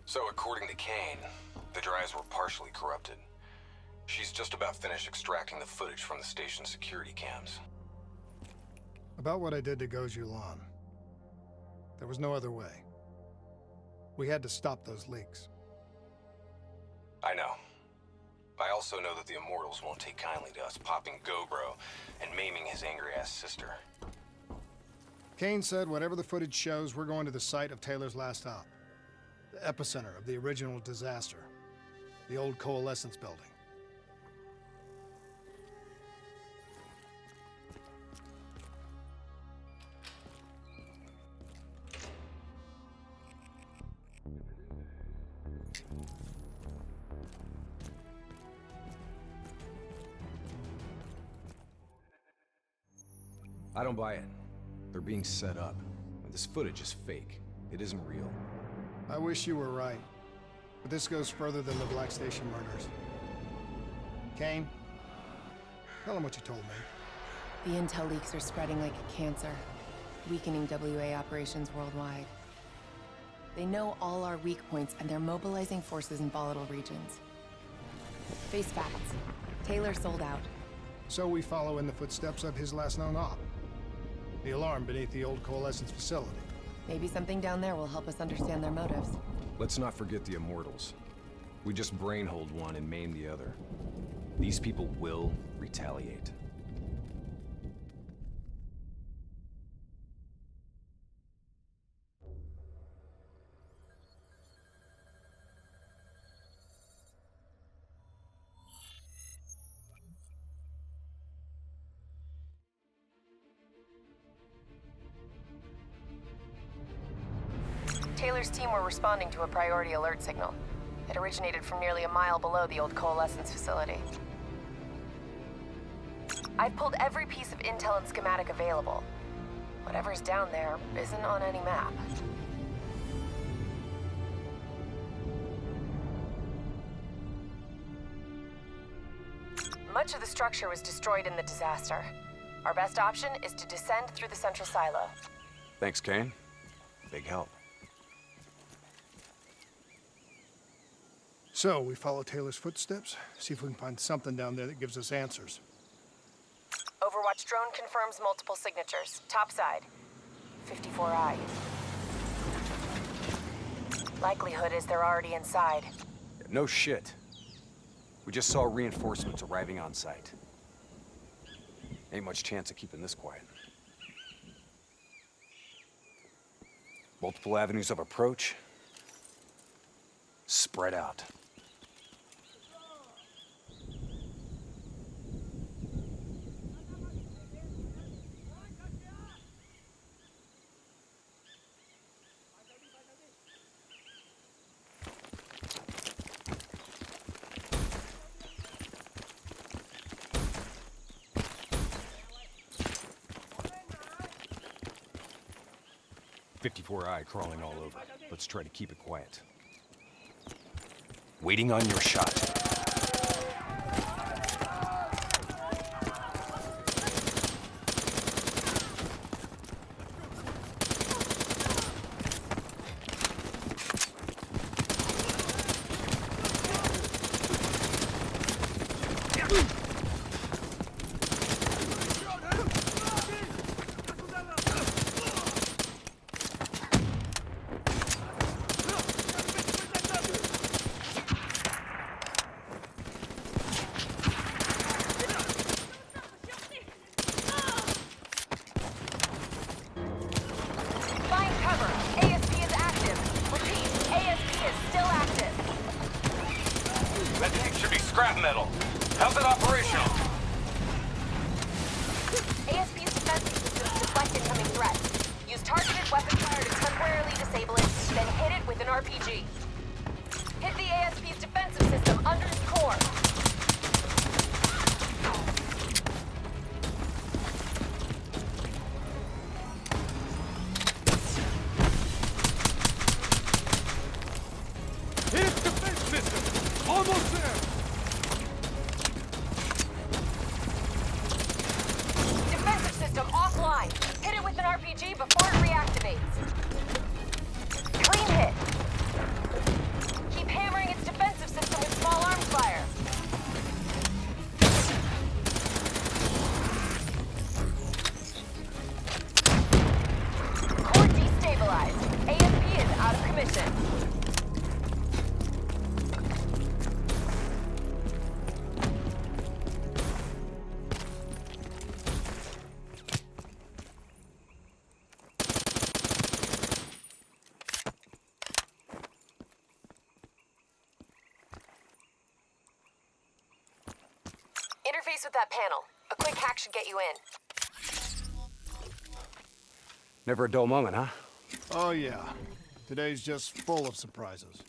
So according to Kane, the drives were partially corrupted. She's just about finished extracting the footage from the station's security cams. About what I did to Gojulan. There was no other way. We had to stop those leaks. I know. I also know that the Immortals won't take kindly to us popping Gobro and maiming his angry-ass sister. Kane said whatever the footage shows, we're going to the site of Taylor's last stop. The epicenter of the original disaster. The old Coalescence building. I don't buy it. They're being set up. This footage is fake. It isn't real. I wish you were right. But this goes further than the Black Station murders. Kane, tell him what you told me. The intel leaks are spreading like a cancer, weakening WA operations worldwide. They know all our weak points, and they're mobilizing forces in volatile regions. Face facts. Taylor sold out. So we follow in the footsteps of his last known op. The alarm beneath the old Coalescence facility. Maybe something down there will help us understand their motives. Let's not forget the Immortals. We just brainhold one and maim the other. These people will retaliate. Taylor's team were responding to a priority alert signal. It originated from nearly a mile below the old Coalescence facility. I've pulled every piece of intel and schematic available. Whatever's down there isn't on any map. Much of the structure was destroyed in the disaster. Our best option is to descend through the central silo. Thanks, Kane. Big help. So, we follow Taylor's footsteps, see if we can find something down there that gives us answers. Overwatch drone confirms multiple signatures. Top side. 54I. Likelihood is they're already inside. No shit. We just saw reinforcements arriving on site. Ain't much chance of keeping this quiet. Multiple avenues of approach. Spread out. "54I crawling all over. Let's try to keep it quiet. Waiting on your shot." Scrap metal. How's it operational? ASP's defensive systems deflect incoming threats. Use targeted weapon fire to temporarily disable it, then hit it with an RPG. Hit the ASP's defensive system under its core. Hit its defense system! Almost there! Offline. Hit it with an RPG before it reactivates. Clean hit. Interface with that panel. A quick hack should get you in. Never a dull moment, huh? Oh, yeah. Today's just full of surprises.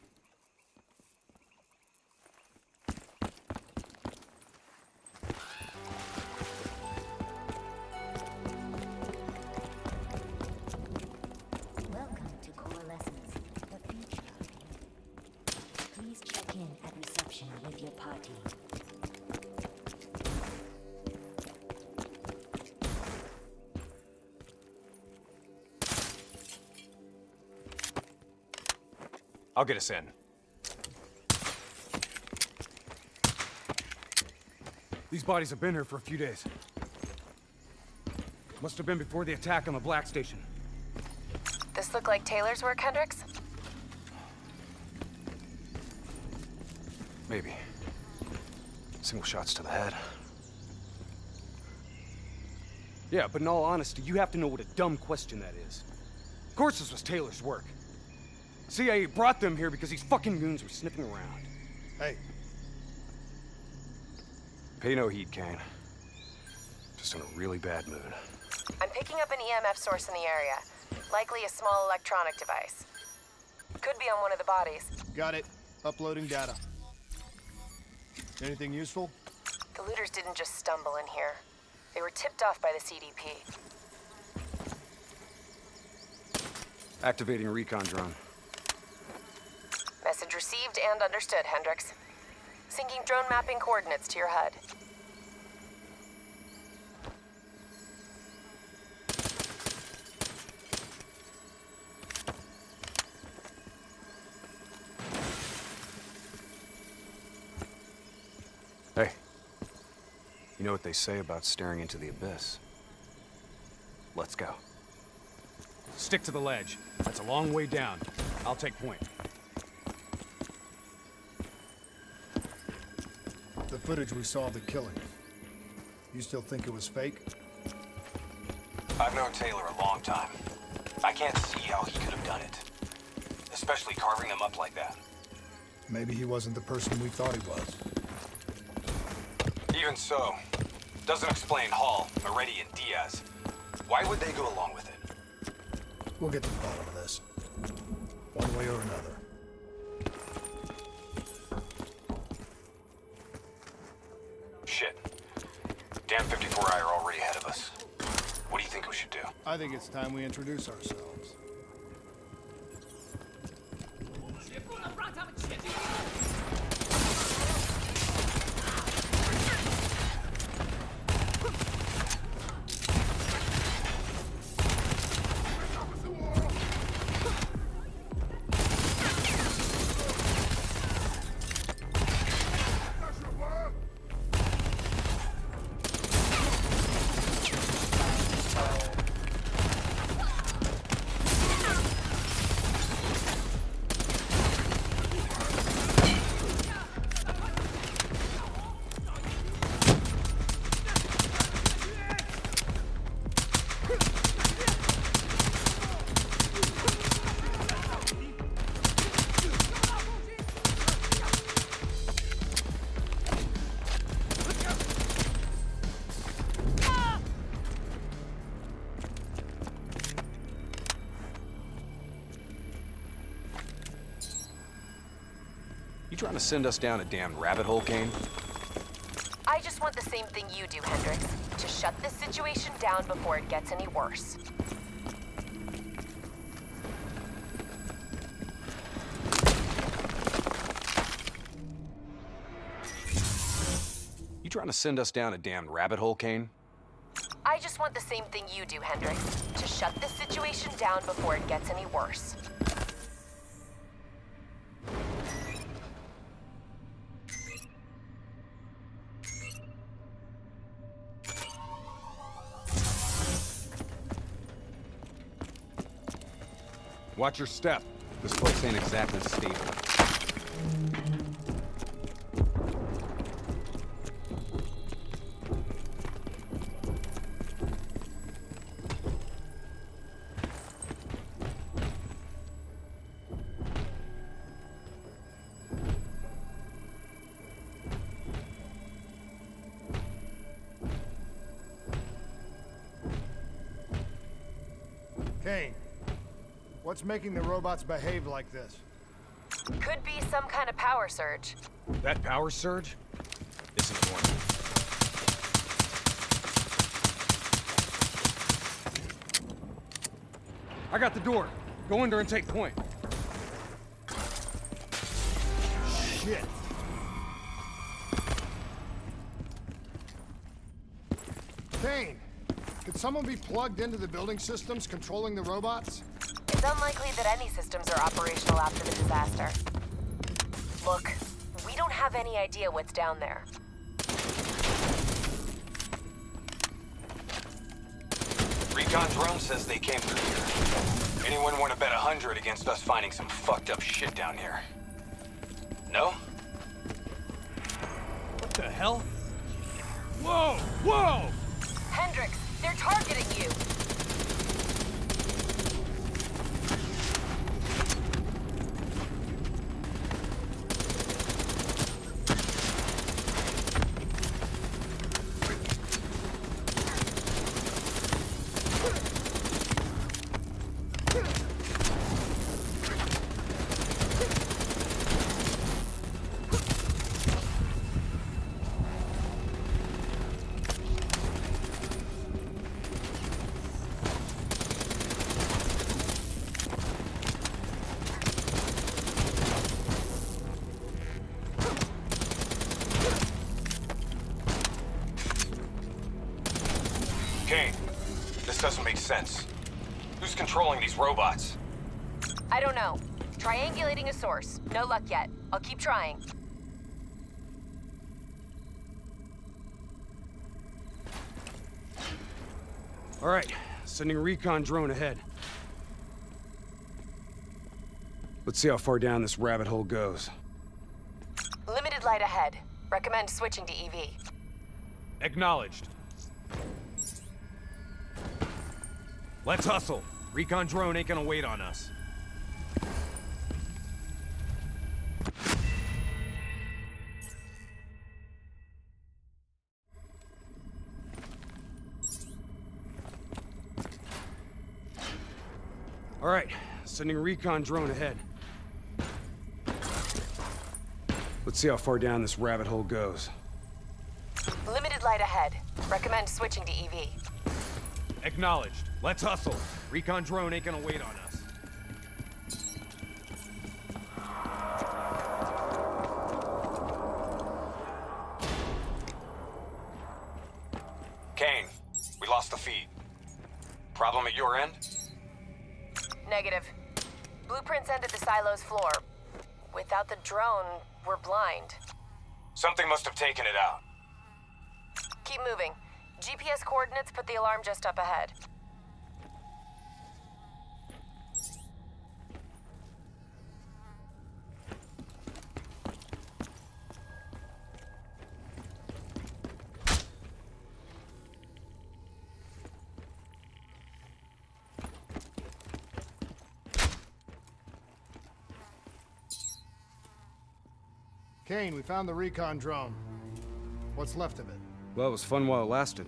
Welcome to Coalescence, the future. Please check in at reception with your party. I'll get us in. These bodies have been here for a few days. Must have been before the attack on the Black Station. This look like Taylor's work, Hendricks? Maybe. Single shots to the head. Yeah, but in all honesty, you have to know what a dumb question that is. Of course this was Taylor's work. CIA brought them here because these fucking goons were sniffing around. Hey, Pay no heed, Kane. Just in a really bad mood. I'm picking up an EMF source in the area. Likely a small electronic device. Could be on one of the bodies. got it. Uploading data. Anything useful? The looters didn't just stumble in here. They were tipped off by the CDP. Activating recon drone. Message received and understood, Hendricks. Syncing drone mapping coordinates to your HUD. Hey. You know what they say about staring into the abyss? Let's go. Stick to the ledge. That's a long way down. I'll take point. The footage we saw of the killing. You still think it was fake? I've known Taylor a long time. I can't see how he could have done it. Especially carving them up like that. Maybe he wasn't the person we thought he was. Even so, doesn't explain Hall, Moretti, and Diaz. Why would they go along with it? We'll get to the bottom of this. One way or another. Shit. Damn 54I are already ahead of us. What do you think we should do? I think it's time we introduce ourselves. You trying to send us down a damn rabbit hole, Kane? I just want the same thing you do, Hendricks. To shut this situation down before it gets any worse. You trying to send us down a damn rabbit hole, Kane? I just want the same thing you do, Hendricks. To shut this situation down before it gets any worse. Watch your step. This place ain't exactly stable. Kane, what's making the robots behave like this? Could be some kind of power surge. That power surge isn't normal. I got the door. Go in there and take point. Shit. Kane, could someone be plugged into the building systems controlling the robots? It's unlikely that any systems are operational after the disaster. Look, we don't have any idea what's down there. Recon drone says they came through here. Anyone want to bet 100 against us finding some fucked up shit down here? No? What the hell? Whoa! Whoa! Hendricks, they're targeting you! Kane, this doesn't make sense. Who's controlling these robots? I don't know. Triangulating a source. No luck yet. I'll keep trying. All right, sending recon drone ahead. Let's see how far down this rabbit hole goes. Limited light ahead. Recommend switching to EV. Acknowledged. Let's hustle. Recon drone ain't gonna wait on us. All right, sending recon drone ahead. Let's see how far down this rabbit hole goes. Limited light ahead. Recommend switching to EV. Acknowledged. Let's hustle. Recon drone ain't gonna wait on us. Kane, we lost the feed. Problem at your end? Negative. Blueprints end at the silo's floor. Without the drone, we're blind. Something must have taken it out. Keep moving. GPS coordinates put the alarm just up ahead. Kane, we found the recon drone. What's left of it? Well, it was fun while it lasted.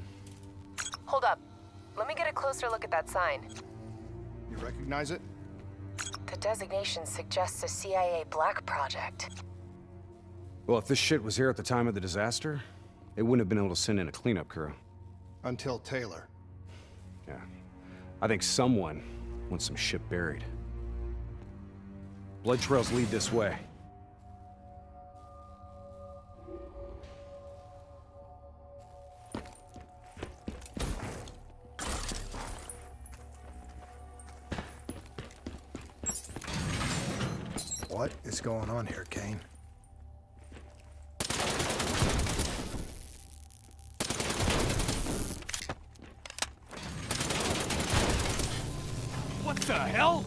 Hold up. Let me get a closer look at that sign. You recognize it? The designation suggests a CIA black project. Well, if this shit was here at the time of the disaster, it wouldn't have been able to send in a cleanup crew. Until Taylor. Yeah. I think someone wants some shit buried. Blood trails lead this way. What is going on here, Kane? What the hell?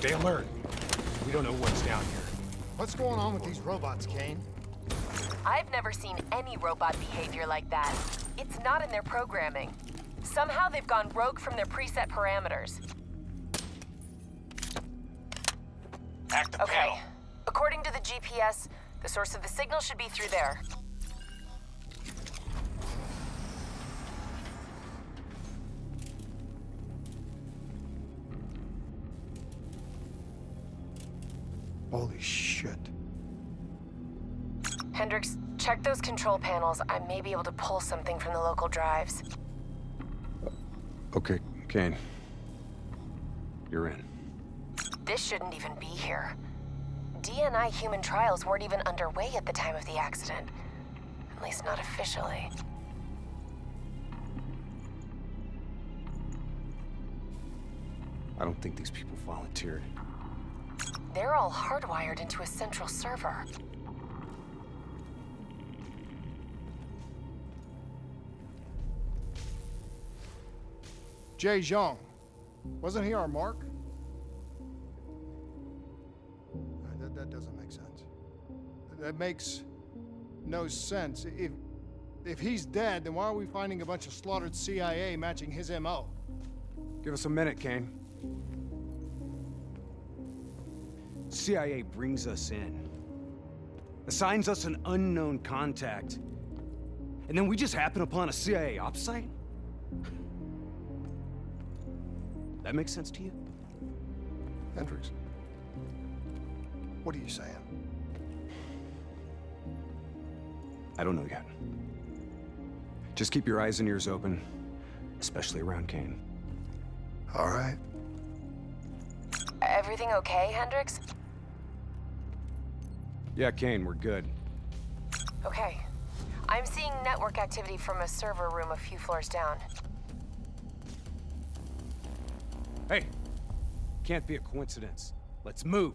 Stay alert. We don't know what's down here. What's going on with these robots, Kane? I've never seen any robot behavior like that. It's not in their programming. Somehow they've gone rogue from their preset parameters. Hack the panel. Okay. According to the GPS, the source of the signal should be through there. Holy shit. Hendricks, check those control panels. I may be able to pull something from the local drives. Okay, Kane. You're in. This shouldn't even be here. DNI human trials weren't even underway at the time of the accident. At least not officially. I don't think these people volunteered. They're all hardwired into a central server. Jay Zhang. Wasn't he our mark? That doesn't make sense. That makes no sense. If he's dead, then why are we finding a bunch of slaughtered CIA matching his MO? Give us a minute, Kane. CIA brings us in, assigns us an unknown contact, and then we just happen upon a CIA ops site? That makes sense to you? Hendricks, what are you saying? I don't know yet. Just keep your eyes and ears open, especially around Kane. All right. Everything okay, Hendricks? Yeah, Kane, we're good. Okay. I'm seeing network activity from a server room a few floors down. Hey, can't be a coincidence. Let's move.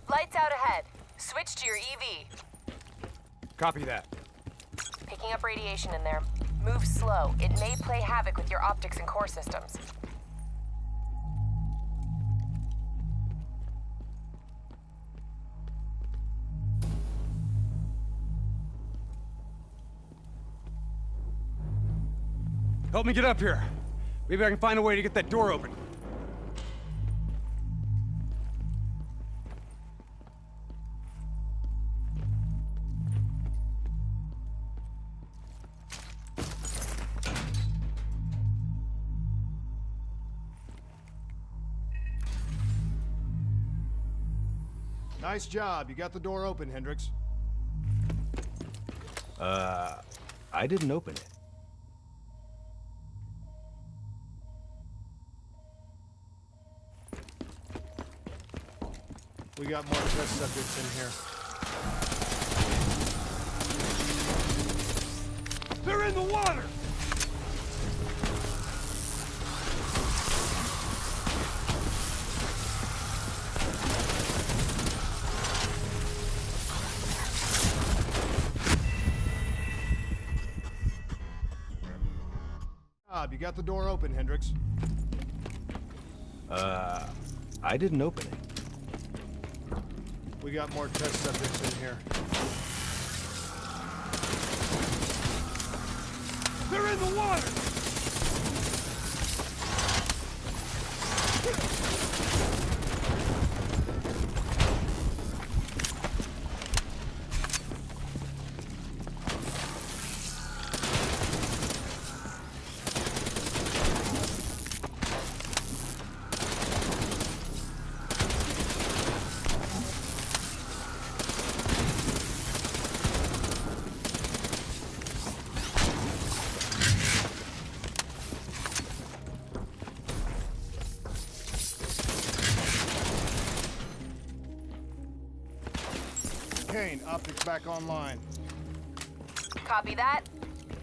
Lights out ahead. Switch to your EV. Copy that. Picking up radiation in there. Move slow. It may play havoc with your optics and core systems. Help me get up here. Maybe I can find a way to get that door open. Nice job. You got the door open, Hendricks. I didn't open it. We got more test subjects in here. They're in the water! You got the door open, Hendricks. I didn't open it. We got more test subjects in here. They're in the water! Kane, optics back online. Copy that.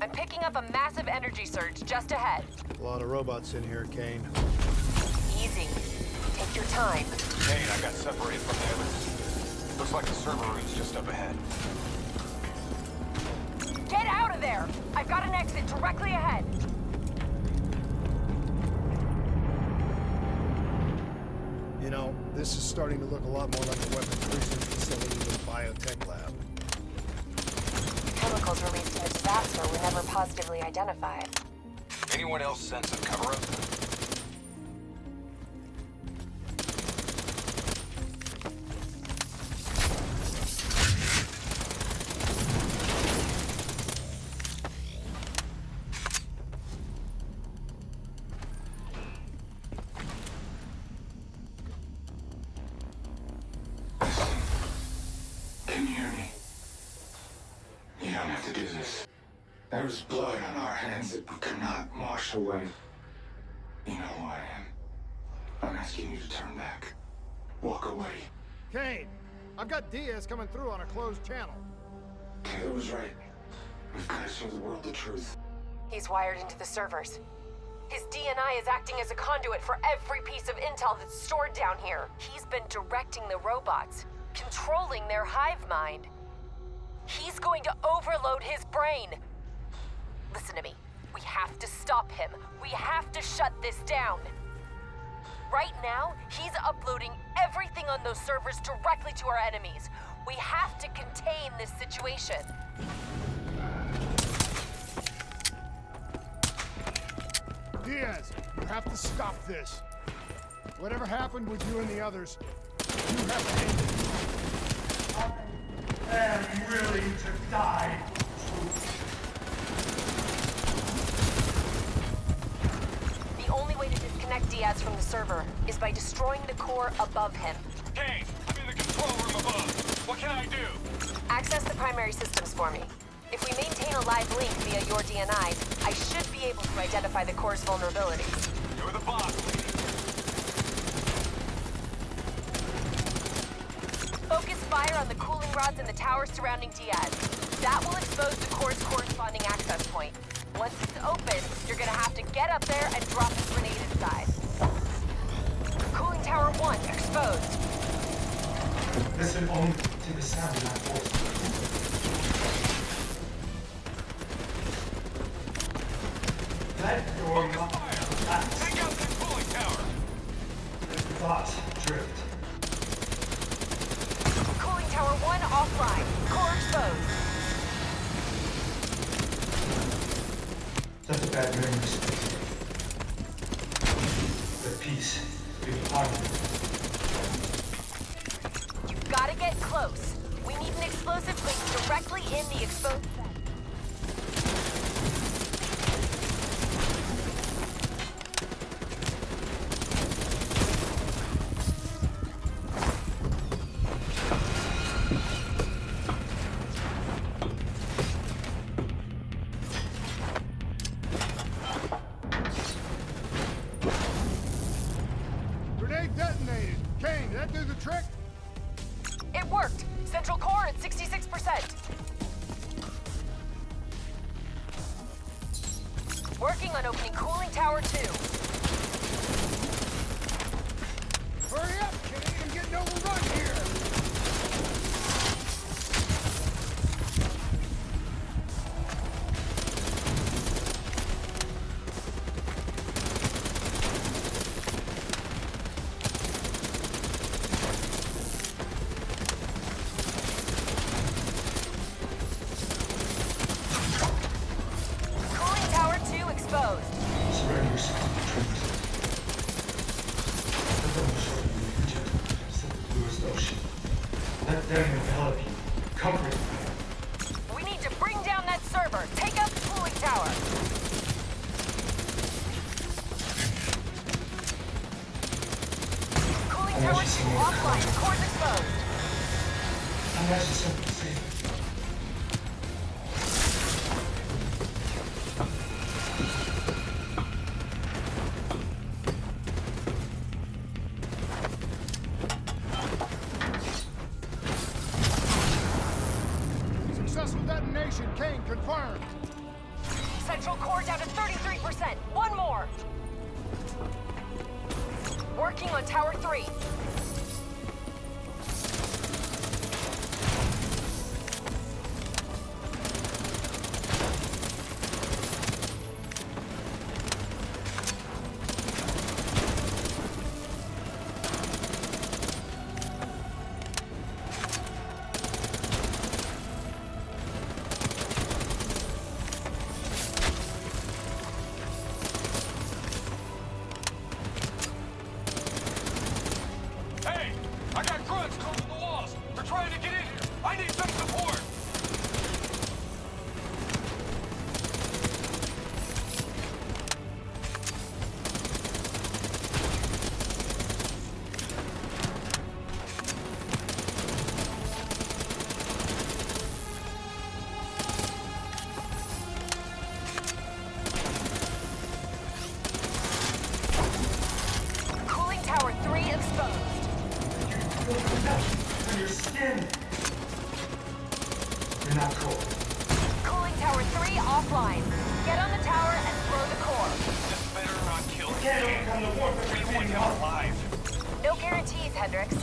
I'm picking up a massive energy surge just ahead. A lot of robots in here, Kane. Easy. Take your time. Kane, I got separated from the others. Looks like the server room's just up ahead. Get out of there! I've got an exit directly ahead. know, this is starting to look a lot more like a weapons research facility than a biotech lab. Chemicals released in the disaster were never positively identified. Anyone else sense a cover-up? Can you hear me? You don't have to do this. There was blood on our hands that we could not wash away. You know who I am. I'm asking you to turn back. Walk away. Kane, I've got Diaz coming through on a closed channel. Taylor was right. We've got to show the world the truth. He's wired into the servers. His DNI is acting as a conduit for every piece of intel that's stored down here. He's been directing the robots, controlling their hive mind. He's going to overload his brain. Listen to me. We have to stop him. We have to shut this down. Right now, he's uploading everything on those servers directly to our enemies. We have to contain this situation. Diaz, you have to stop this. Whatever happened with you and the others, you have to end it. am willing to die. The only way to disconnect Diaz from the server is by destroying the core above him. Kane, I'm in the control room above. What can I do? Access the primary systems for me. If we maintain a live link via your DNI, I should be able to identify the core's vulnerabilities. You're the boss. Focus fire on the cooling rods in the towers surrounding Diaz. That will expose the core's corresponding access point. Once it's open, you're gonna have to get up there and drop a grenade inside. Cooling tower 1 exposed. Listen only to the sound of my voice. That door not collapse. Take out that cooling tower. Thoughts drift. Cooling tower 1 offline. Core exposed. That's a bad news. The peace will be harmed. You've gotta get close. We need an explosive placed directly in the exposed set. Grenade detonated. Kane, did that do the trick? It worked. Central core at 66%. Working on opening cooling tower 2. Hurry up, Kane, I'm getting overrun here. Cooling tower 2 exposed. Surrender yourself to truth. Let them show you the Egypt, the bluest ocean. Let them envelop you, comfort you. We need to bring down that server. Take out the cooling tower. Cooling I want tower you to 2 see me offline. The core's exposed. I'm actually something to say. Successful detonation. Kane, confirmed. Central core down to 33%. One more. Working on tower 3. On your skin. You're not cold. Cooling tower 3 offline. Get on the tower and blow the core. This better not kill me. Can't overcome the warp if we Everyone's alive. No guarantees, Hendrix.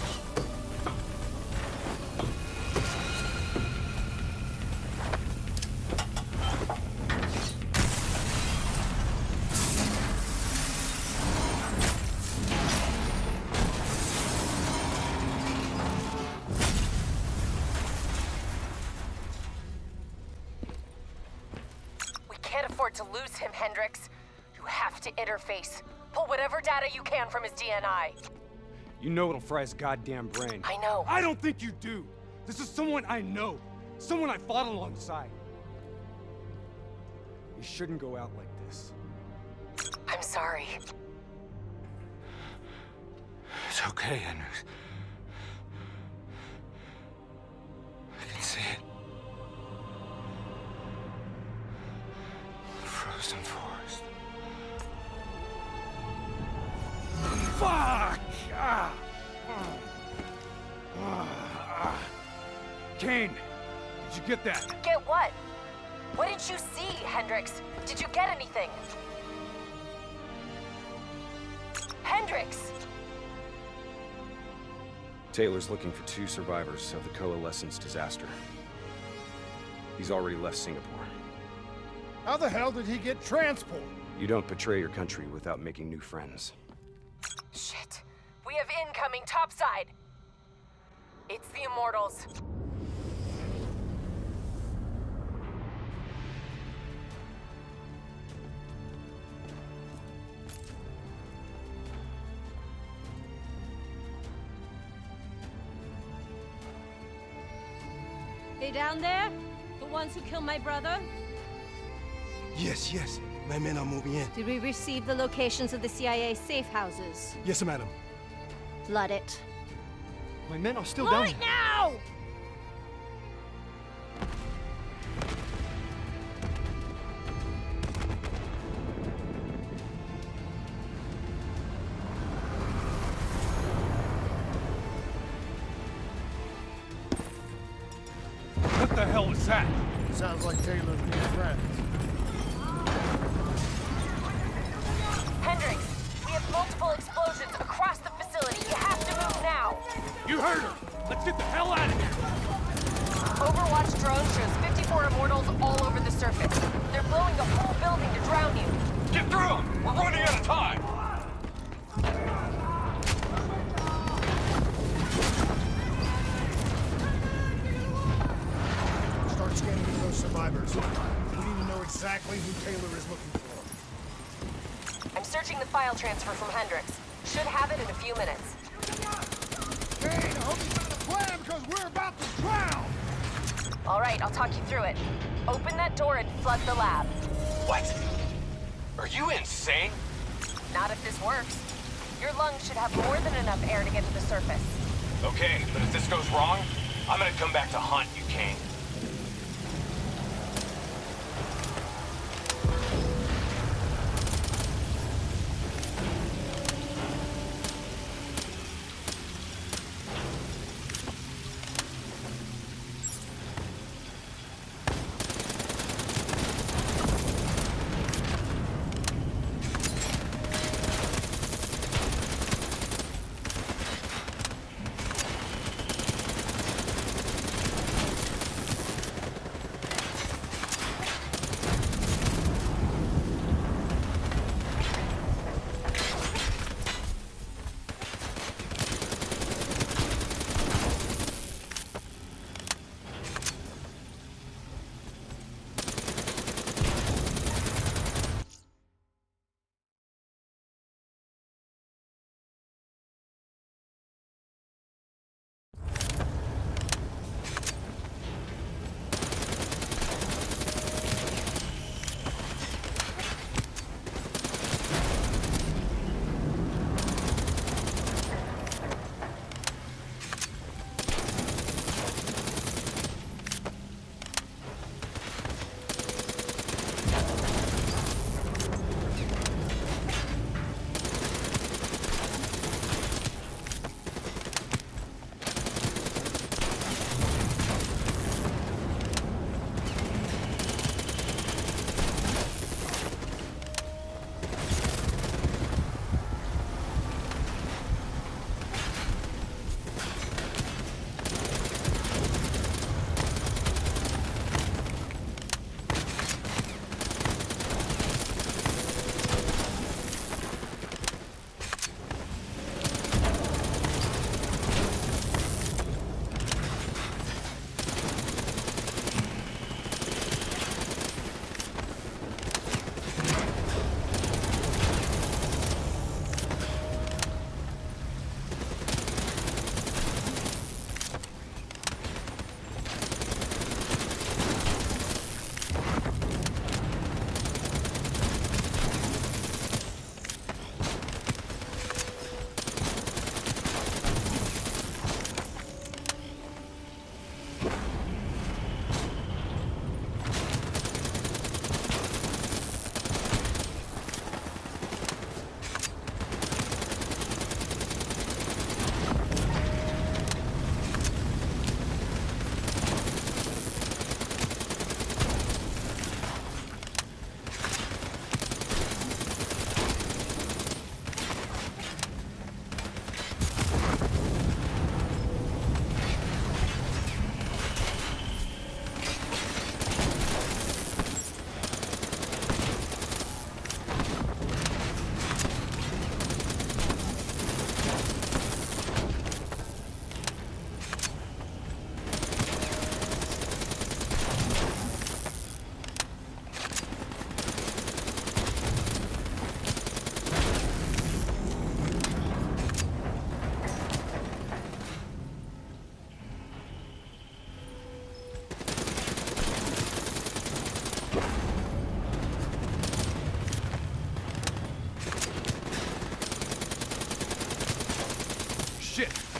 We can't afford to lose him, Hendrix. You have to interface. Pull whatever data you can from his DNI. You know it'll fry his goddamn brain. I know. I don't think you do. This is someone I know. Someone I fought alongside. You shouldn't go out like this. I'm sorry. It's okay, Hendrix. I can see it. The frozen forest. Fuck! Kane, did you get that? Get what? What did you see, Hendrix? Did you get anything? Hendrix! Taylor's looking for 2 survivors of the Coalescence disaster. He's already left Singapore. How the hell did he get transport? You don't betray your country without making new friends. Shit. We have incoming topside. It's the Immortals. They down there? The ones who killed my brother? Yes, yes. My men are moving in. Did we receive the locations of the CIA safe houses? Yes, madam. Flood it. My men are still down. Right now! What the hell was that? Sounds like Taylor's new friends. Hendrix, we have multiple explosions across the facility. You have to move now. You heard her! Let's get the hell out of here! Overwatch drone shows 54 Immortals all over the surface. They're blowing the whole building to drown you. Get through them! We're running out of time! Start scanning those survivors. We need to know exactly who Taylor is looking for. I'm searching the file transfer from Hendrix. Should have it in a few minutes. Kane, I hope you got a plan, because we're about to drown! All right, I'll talk you through it. Open that door and flood the lab. What? Are you insane? Not if this works. Your lungs should have more than enough air to get to the surface. Okay, but if this goes wrong, I'm gonna come back to haunt you, Kane.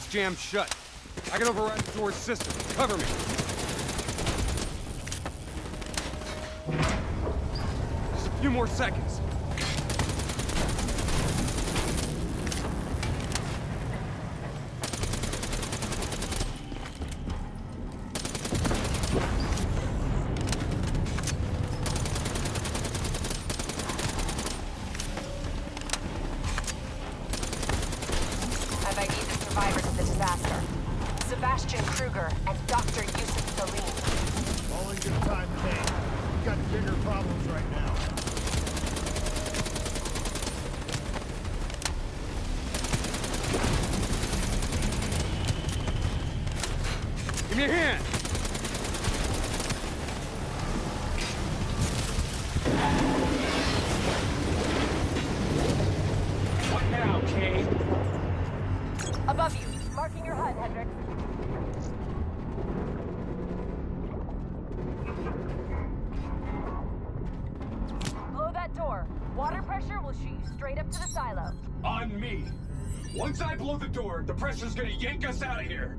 jammed shut. I can override the door's system. Cover me. Just a few more seconds. All in good time, Kane. We've got bigger problems right now. Give me a hand! What now, Kane? Above you. Marking your HUD, Hendricks. Blow that door. Water pressure will shoot you straight up to the silo. On me. Once I blow the door, the pressure's gonna yank us out of here.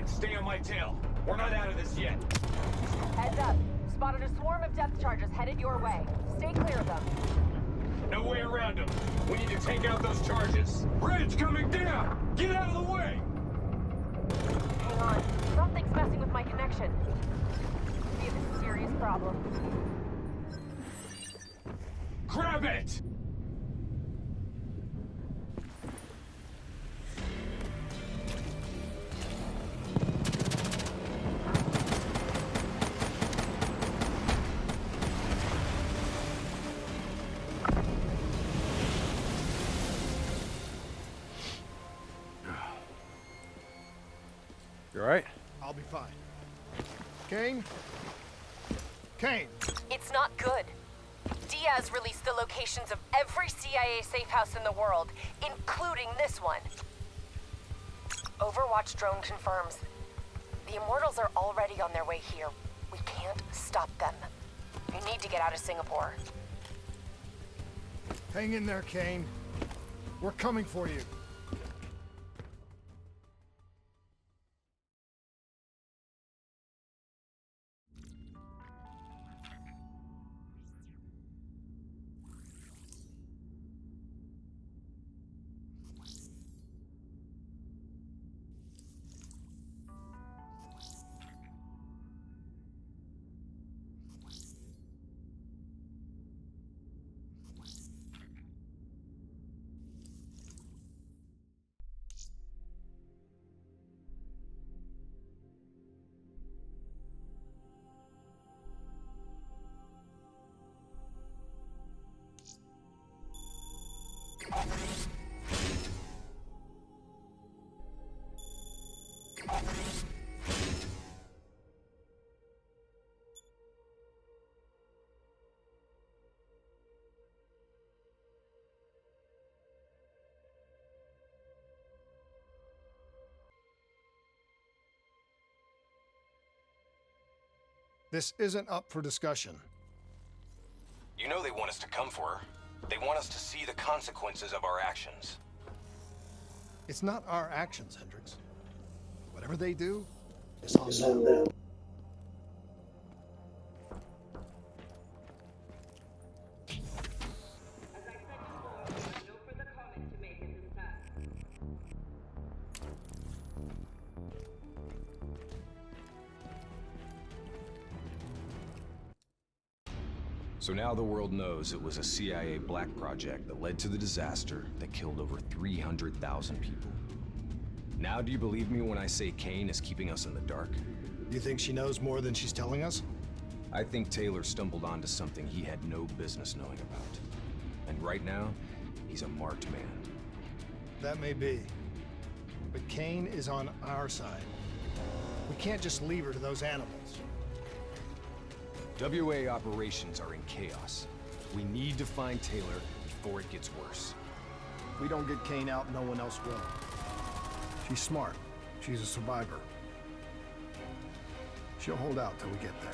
Stay on my tail. We're not out of this yet. Heads up. Spotted a swarm of depth charges headed your way. Stay clear of them. No way around them. We need to take out those charges. Bridge coming down! Get out of the way! Hang on. Something's messing with my connection. We have a serious problem. Grab it! You all right? I'll be fine. Kane? Kane! It's not good. Diaz released the locations of every CIA safe house in the world, including this one. Overwatch drone confirms. The Immortals are already on their way here. We can't stop them. You need to get out of Singapore. Hang in there, Kane. We're coming for you. This isn't up for discussion. You know they want us to come for her. They want us to see the consequences of our actions. It's not our actions, Hendricks. Whatever they do, it's on them. So now the world knows it was a CIA black project that led to the disaster that killed over 300,000 people. Now do you believe me when I say Kane is keeping us in the dark? You think she knows more than she's telling us? I think Taylor stumbled onto something he had no business knowing about. And right now, he's a marked man. That may be. But Kane is on our side. We can't just leave her to those animals. WA operations are in chaos. We need to find Taylor before it gets worse. If we don't get Kane out, no one else will. She's smart. She's a survivor. She'll hold out till we get there.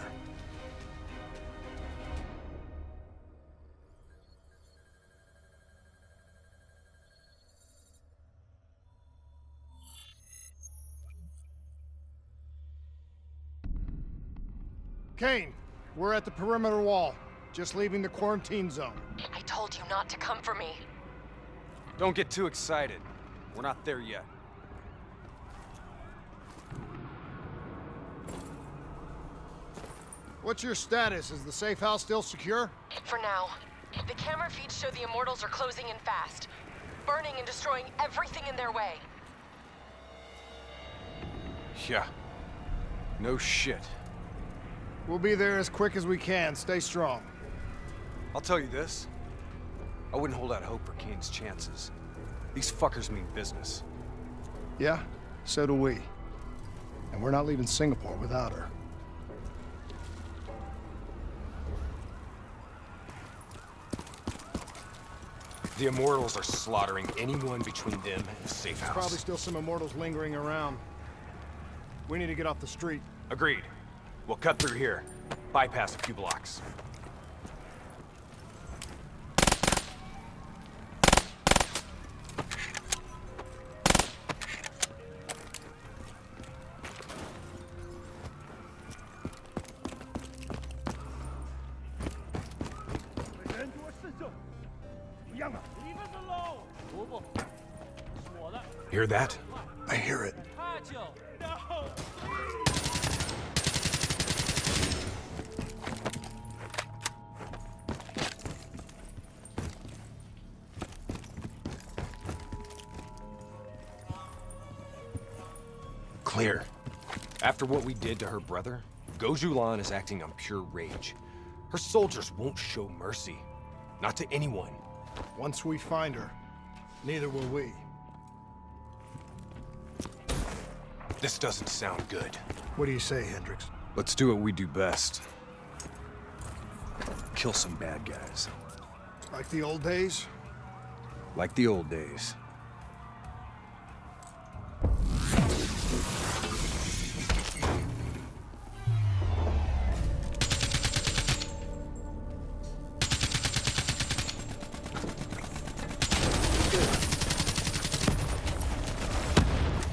Kane, we're at the perimeter wall. Just leaving the quarantine zone. I told you not to come for me. Don't get too excited. We're not there yet. What's your status? Is the safe house still secure? For now. The camera feeds show the Immortals are closing in fast. Burning and destroying everything in their way. Yeah. No shit. We'll be there as quick as we can. Stay strong. I'll tell you this. I wouldn't hold out hope for Kane's chances. These fuckers mean business. Yeah, so do we. And we're not leaving Singapore without her. The Immortals are slaughtering anyone between them and the safe house. Probably still some Immortals lingering around. We need to get off the street. Agreed. We'll cut through here. Bypass a few blocks. Hear that? I hear it. Clear. After what we did to her brother, Gojulan is acting on pure rage. Her soldiers won't show mercy. Not to anyone. Once we find her, neither will we. This doesn't sound good. What do you say, Hendricks? Let's do what we do best. Kill some bad guys. Like the old days? Like the old days.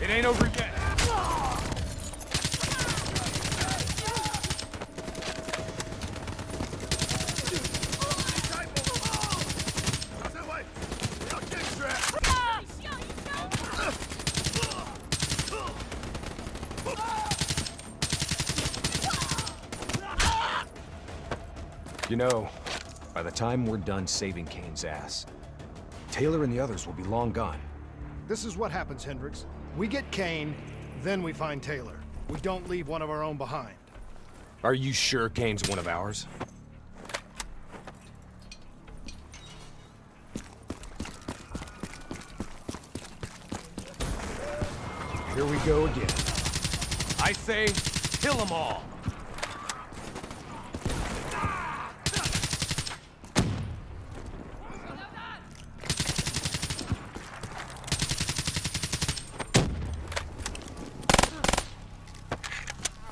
It ain't over yet. You know, by the time we're done saving Kane's ass, Taylor and the others will be long gone. This is what happens, Hendricks. We get Kane, then we find Taylor. We don't leave one of our own behind. Are you sure Kane's one of ours? Here we go again. I say, kill them all!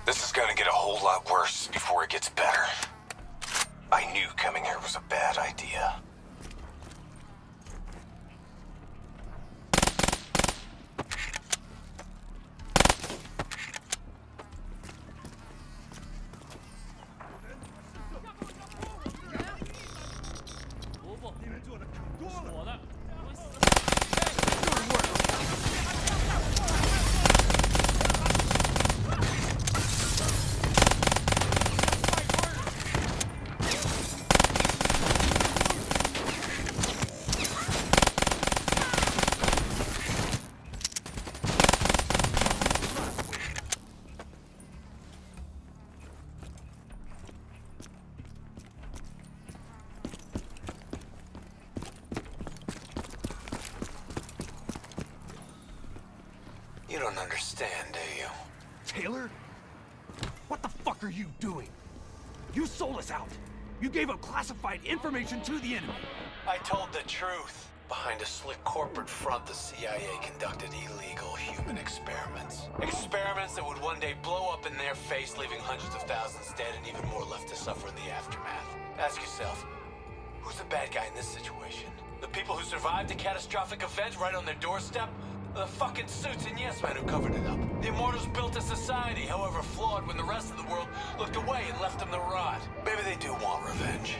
This is gonna get a whole lot worse before it gets better. I knew coming here was a bad idea. You don't understand, do you? Taylor? What the fuck are you doing? You sold us out. You gave up classified information to the enemy. I told the truth. Behind a slick corporate front, the CIA conducted illegal human experiments. Experiments that would one day blow up in their face, leaving hundreds of thousands dead and even more left to suffer in the aftermath. Ask yourself, who's the bad guy in this situation? The people who survived a catastrophic event right on their doorstep? Or the fucking suits and yes men who covered it up? The Immortals built a society, however flawed, when the rest of the world looked away and left them to rot. Maybe they do want revenge.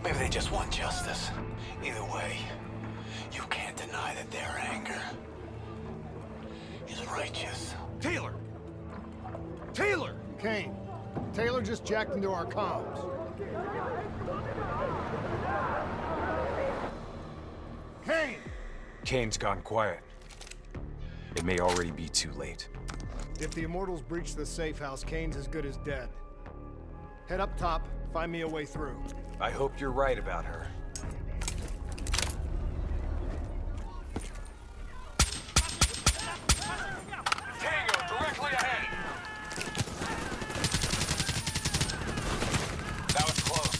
Maybe they just want justice. Either way, you can't deny that their anger is righteous. Taylor! Taylor! Kane, Taylor just jacked into our comms. Kane! Kane's gone quiet. It may already be too late. If the Immortals breach the safe house, Kane's as good as dead. Head up top, find me a way through. I hope you're right about her. Tango, directly ahead! That was close.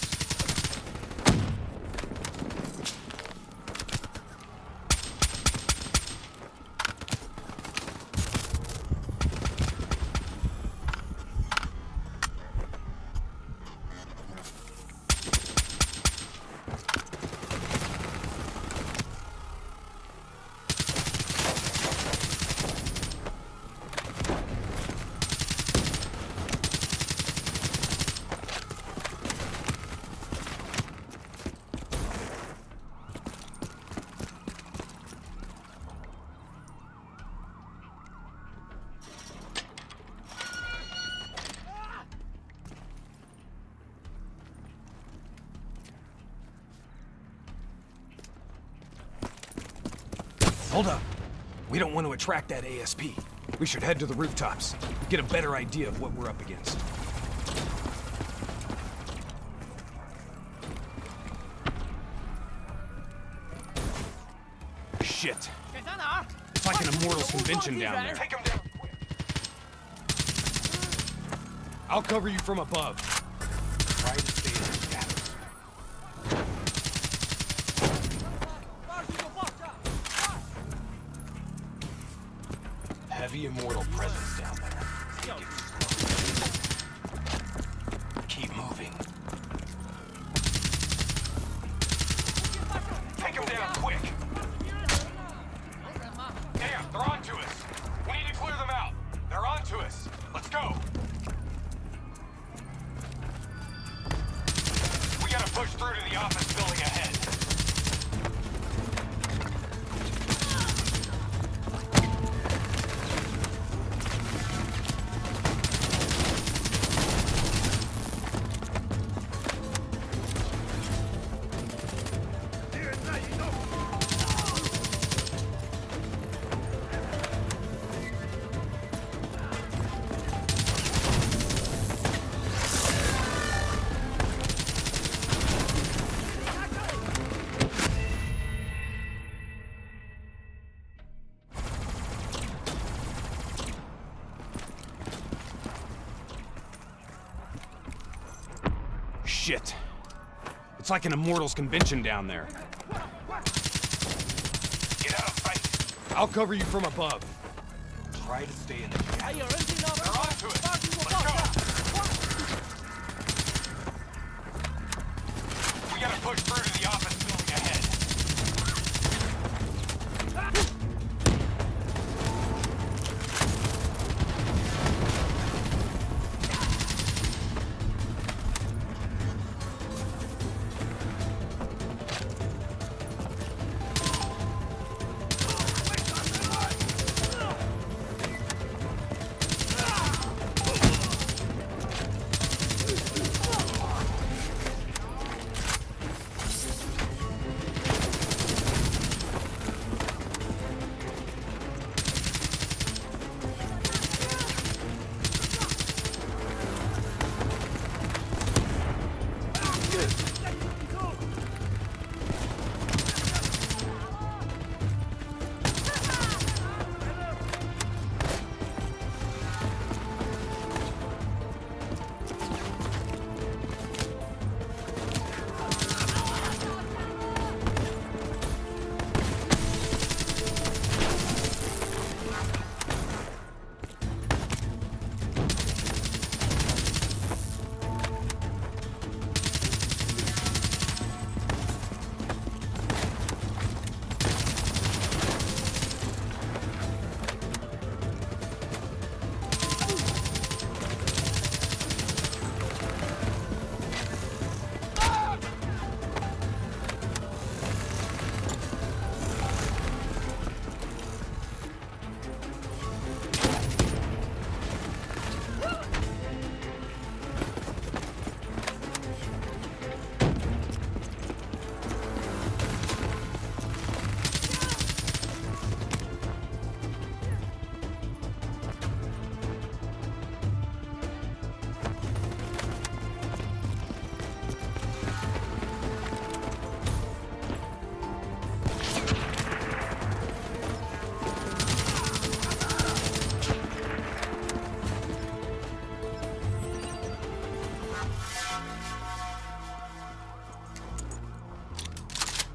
Hold up. We don't want to attract that ASP. We should head to the rooftops, get a better idea of what we're up against. Shit. It's like an Immortals convention down there. Take him down! I'll cover you from above. Try to stay in the shadows. Heavy Immortal presence down there. Keep moving. Take him down, quick! Damn, they're onto us! We need to clear them out! They're onto us! Let's go! We gotta push through to the office building ahead. Shit. It's like an Immortals convention down there. Get out of sight! I'll cover you from above. Try to stay in the shadows. They're onto us! Let's go! We gotta push through to the office building ahead.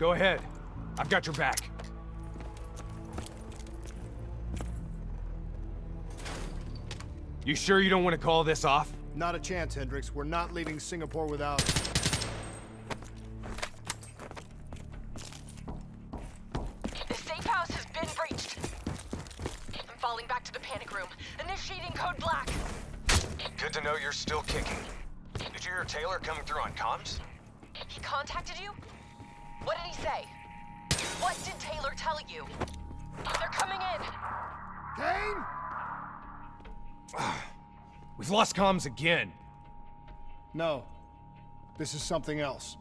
Go ahead. I've got your back. You sure you don't want to call this off? Not a chance, Hendricks. We're not leaving Singapore without it. The safe house has been breached. I'm falling back to the panic room. Initiating code black. Good to know you're still kicking. Did you hear Taylor coming through on comms? He contacted you? What did he say? What did Taylor tell you? They're coming in. Kane? We've lost comms again. No. This is something else.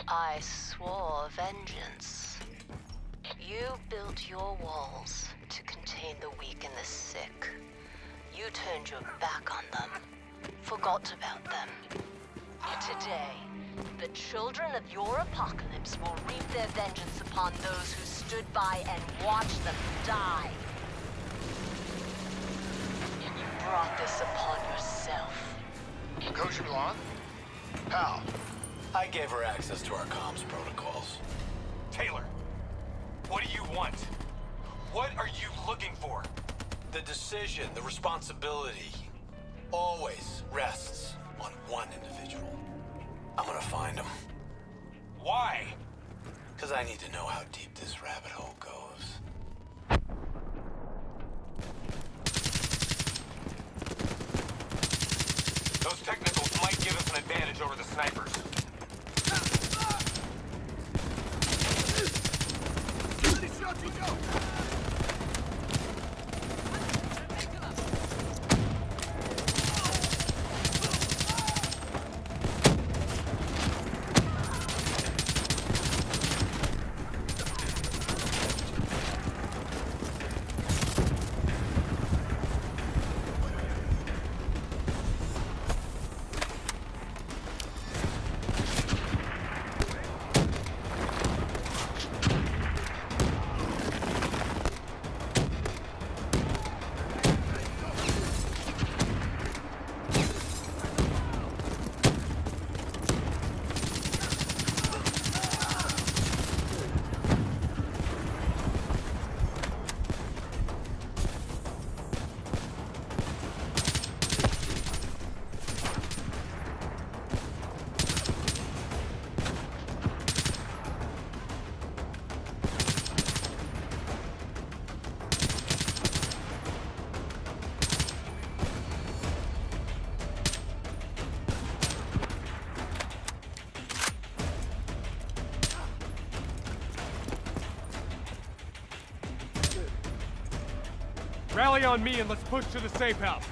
I swore vengeance. You built your walls to contain the weak and the sick. You turned your back on them, forgot about them. Today, the children of your apocalypse will reap their vengeance upon those who stood by and watched them die. You brought this upon yourself. Coach Milan? How? I gave her access to our comms protocols. Taylor, what do you want? What are you looking for? The decision, the responsibility, always rests on one individual. I'm gonna find him. Why? Because I need to know how deep this rabbit hole goes. Those technicals might give us an advantage over the snipers. Rally on me and let's push to the safe house.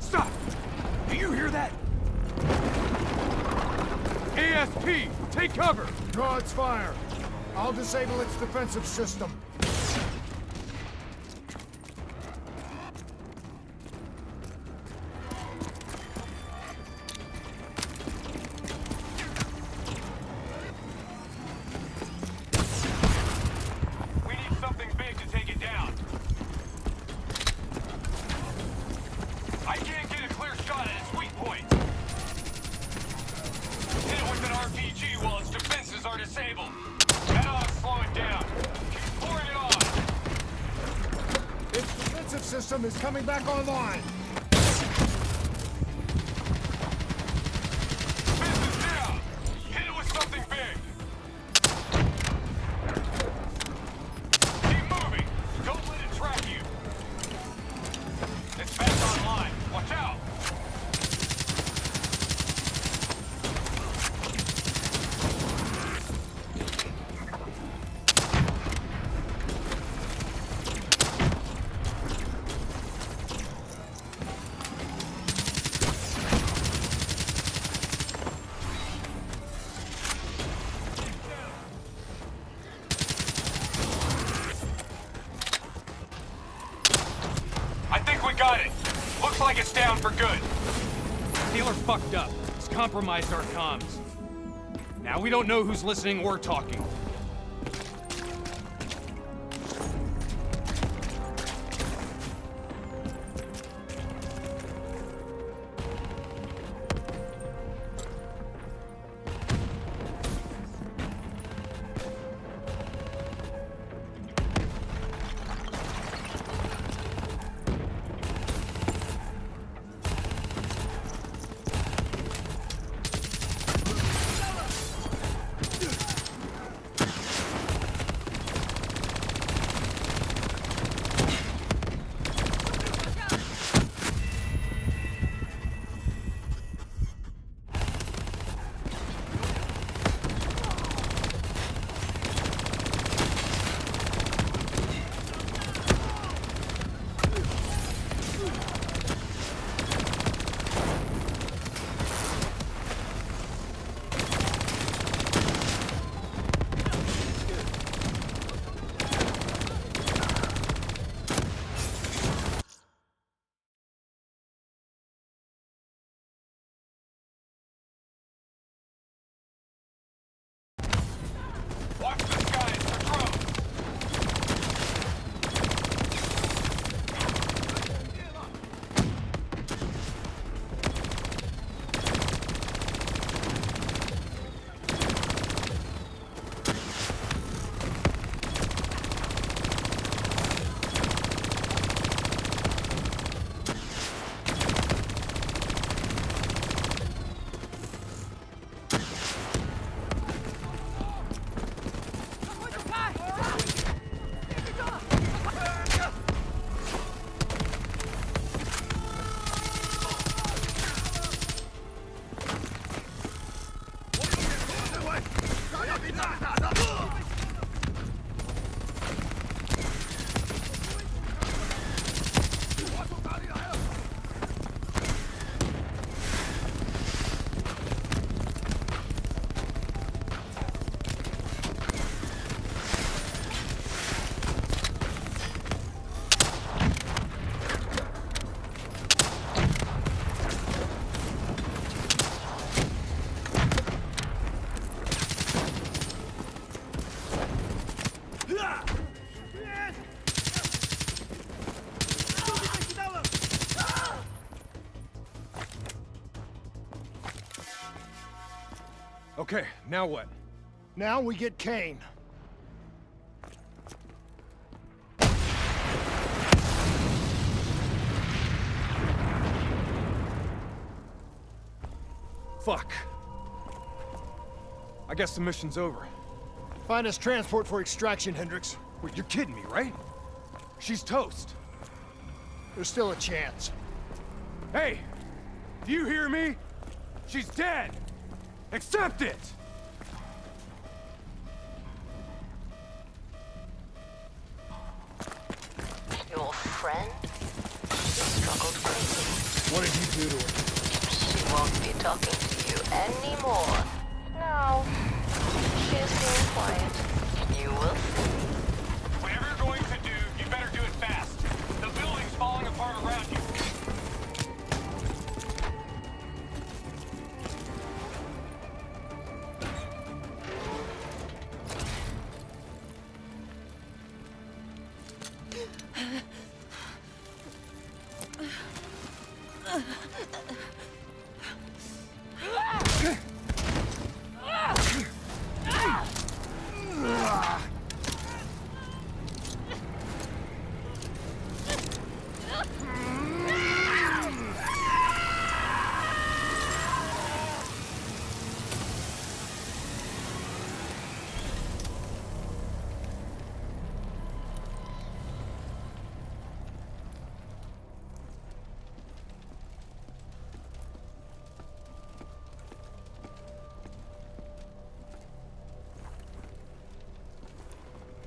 Stop! Do you hear that? ASP, take cover! Draw its fire. I'll disable its defensive system. We need something big to take it down. I can't get a clear shot at its weak point. Hit it with an RPG while its defenses are disabled. That ought to slow it down. Keep pouring it on. Its defensive system is coming back online. Defenses down. Hit it with something big. Keep moving. Don't let it track you. It's back online. Watch out. like it's down for good. Taylor fucked up. He's compromised our comms. Now we don't know who's listening or talking. Watch the skies for drones! Okay, now what? Now we get Kane. Fuck. I guess the mission's over. Find us transport for extraction, Hendricks. Wait, you're kidding me, right? She's toast. There's still a chance. Hey! Do you hear me? She's dead! Accept it! Your friend? She struggled crazy. What did you do to her? She won't be talking to you anymore. No. She's being quiet. You will see. Whatever you're going to do, you better do it fast. The building's falling apart around you.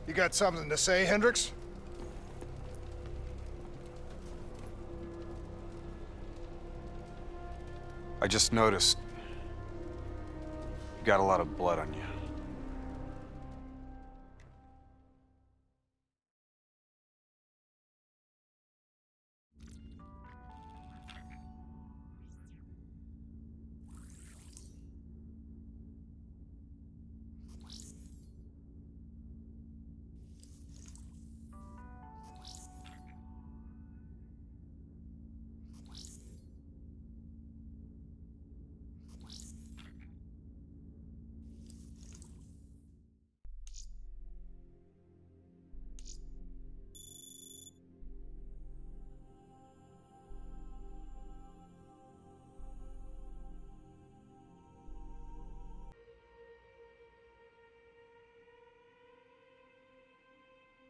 You got something to say, Hendricks? I just noticed you got a lot of blood on you.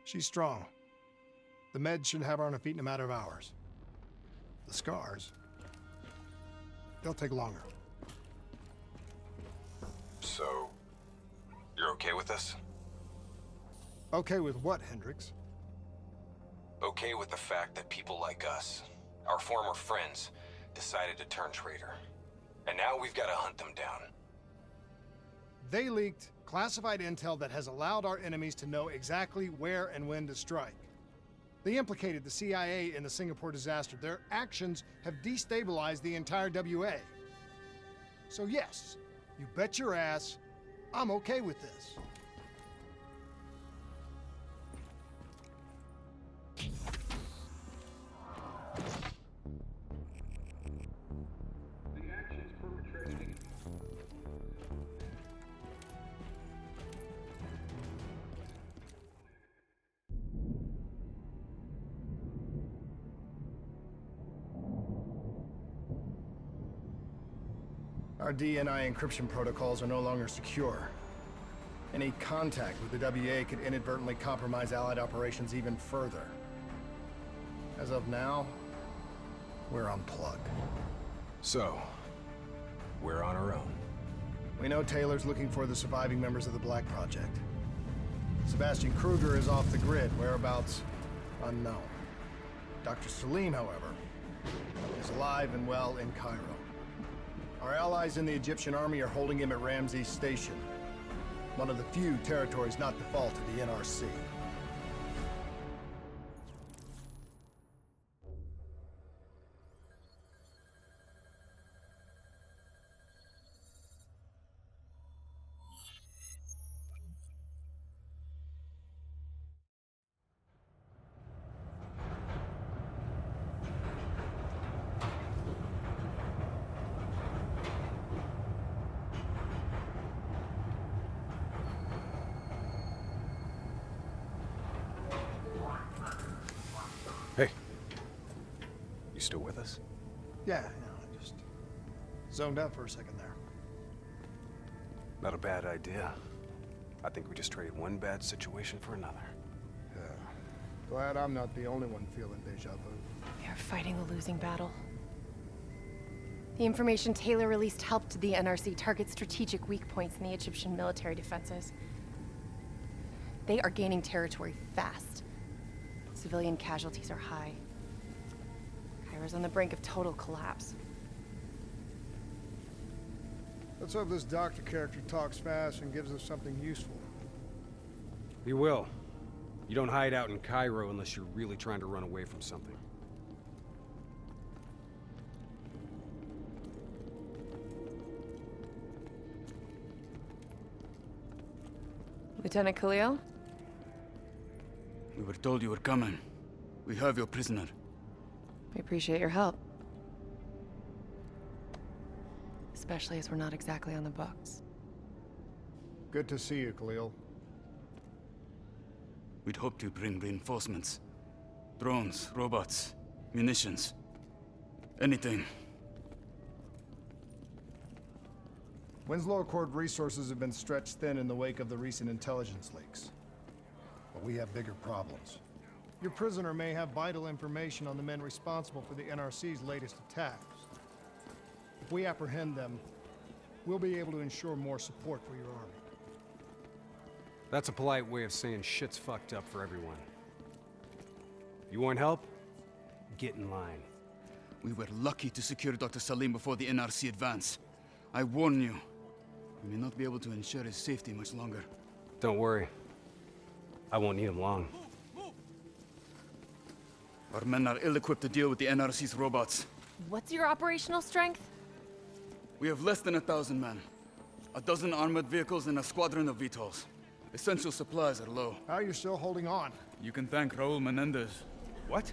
She's strong. The meds should have her on her feet in a matter of hours. The scars, they'll take longer. So, you're okay with this? Okay with what, Hendricks? Okay with the fact that people like us, our former friends, decided to turn traitor. And now we've got to hunt them down. They leaked classified intel that has allowed our enemies to know exactly where and when to strike. They implicated the CIA in the Singapore disaster. Their actions have destabilized the entire WA. So yes, you bet your ass, I'm okay with this. Our DNI encryption protocols are no longer secure. Any contact with the WA could inadvertently compromise Allied operations even further. As of now, we're unplugged. So, we're on our own. We know Taylor's looking for the surviving members of the Black Project. Sebastian Kruger is off the grid, whereabouts unknown. Dr. Salim, however, is alive and well in Cairo. Our allies in the Egyptian army are holding him at Ramses Station, one of the few territories not default to the NRC. Hey. You still with us? Yeah, I just zoned out for a second there. Not a bad idea. I think we just traded one bad situation for another. Yeah. Glad I'm not the only one feeling deja vu. We are fighting a losing battle. The information Taylor released helped the NRC target strategic weak points in the Egyptian military defenses. They are gaining territory fast. Civilian casualties are high. Cairo's on the brink of total collapse. Let's hope this doctor character talks fast and gives us something useful. He will. You don't hide out in Cairo unless you're really trying to run away from something. Lieutenant Khalil? We were told you were coming. We have your prisoner. We appreciate your help. Especially as we're not exactly on the books. Good to see you, Khalil. We'd hoped to bring reinforcements. Drones, robots, munitions. Anything. Winslow Accord resources have been stretched thin in the wake of the recent intelligence leaks. But we have bigger problems. Your prisoner may have vital information on the men responsible for the NRC's latest attacks. If we apprehend them, we'll be able to ensure more support for your army. That's a polite way of saying shit's fucked up for everyone. You want help? Get in line. We were lucky to secure Dr. Salim before the NRC advance. I warn you, we may not be able to ensure his safety much longer. Don't worry. I won't need him long. Our men are ill-equipped to deal with the NRC's robots. What's your operational strength? We have less than 1,000 men. 12 armored vehicles and a squadron of VTOLs. Essential supplies are low. How are you still holding on? You can thank Raul Menendez. What?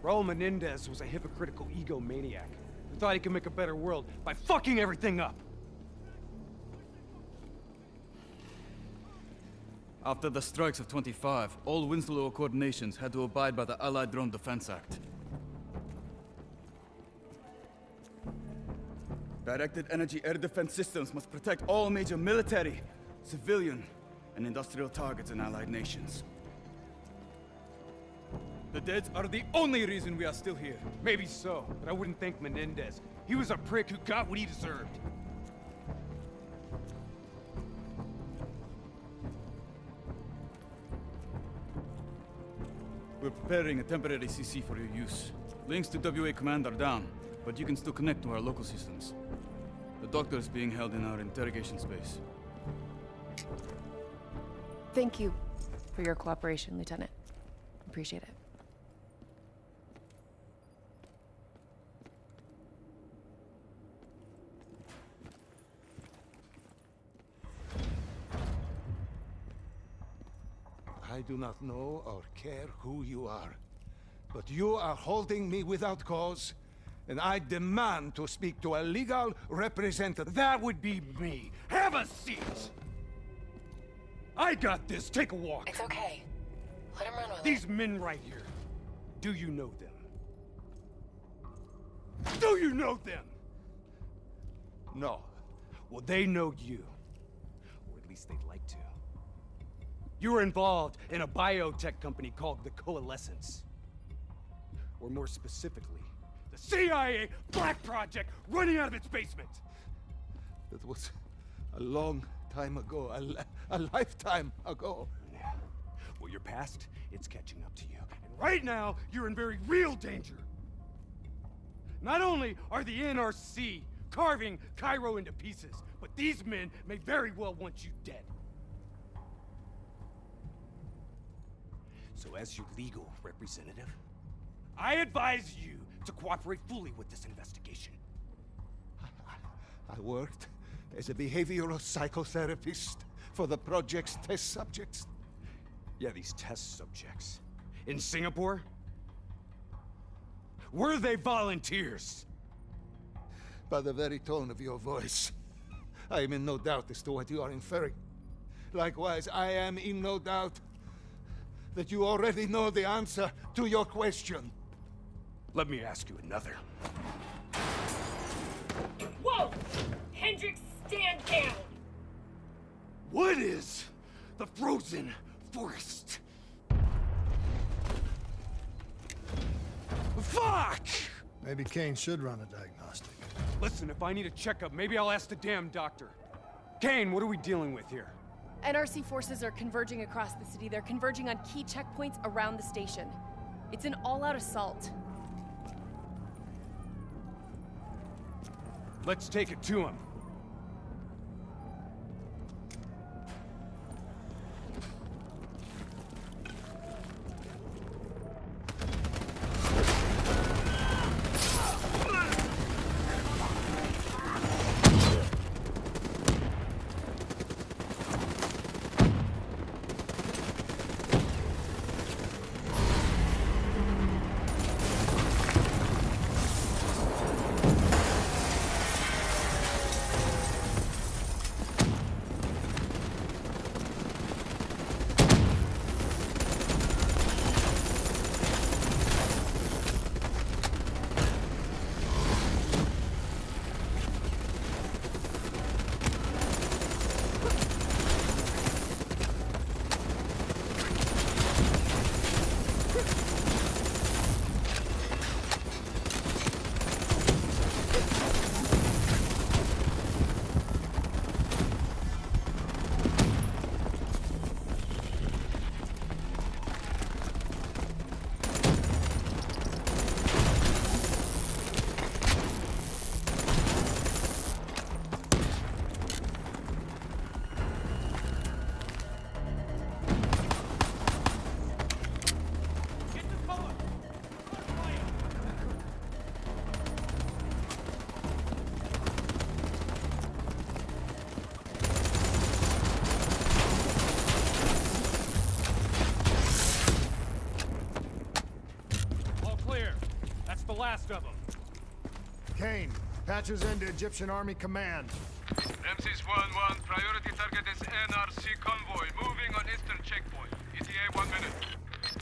Raul Menendez was a hypocritical egomaniac who thought he could make a better world by fucking everything up. After the strikes of 25, all Winslow Accord nations had to abide by the Allied Drone Defense Act. Directed energy air defense systems must protect all major military, civilian, and industrial targets in Allied nations. The Deads are the only reason we are still here. Maybe so, but I wouldn't thank Menendez. He was a prick who got what he deserved. We're preparing a temporary CC for your use. Links to WA Command are down, but you can still connect to our local systems. The doctor is being held in our interrogation space. Thank you for your cooperation, Lieutenant. Appreciate it. I do not know or care who you are, but you are holding me without cause, and I demand to speak to a legal representative. That would be me. Have a seat! I got this. Take a walk. It's okay. Let him run with These men right here. Do you know them? Do you know them? No. Well, they know you. Or at least they'd like to. You were involved in a biotech company called the Coalescence. Or more specifically, the CIA Black Project running out of its basement. That was a long time ago, a lifetime ago. Yeah. Well, your past, it's catching up to you. And right now, you're in very real danger. Not only are the NRC carving Cairo into pieces, but these men may very well want you dead. So as your legal representative, I advise you to cooperate fully with this investigation. I worked as a behavioral psychotherapist for the project's test subjects. Yeah, these test subjects. In Singapore? Were they volunteers? By the very tone of your voice, I am in no doubt as to what you are inferring. Likewise, I am in no doubt that you already know the answer to your question. Let me ask you another. Whoa! Hendricks, stand down! What is the frozen forest? Fuck! Maybe Kane should run a diagnostic. Listen, if I need a checkup, maybe I'll ask the damn doctor. Kane, what are we dealing with here? NRC forces are converging across the city. They're converging on key checkpoints around the station. It's an all-out assault. Let's take it to him. Last of them. Kane, patches into Egyptian Army Command. Ramses 1-1, priority target is NRC convoy, moving on eastern checkpoint. ETA 1 minute.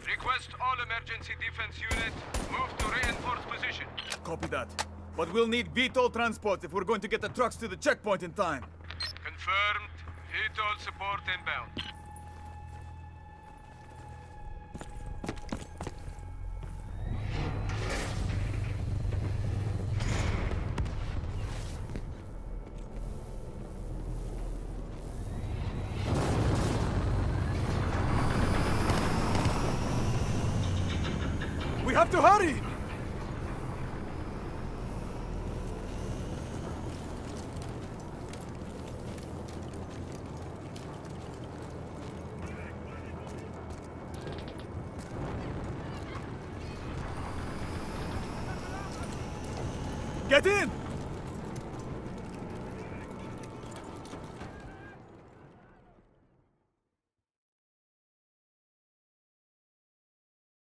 Request all emergency defense units move to reinforced position. Copy that. But we'll need VTOL transport if we're going to get the trucks to the checkpoint in time. Confirmed. VTOL support inbound. We have to hurry! Get in!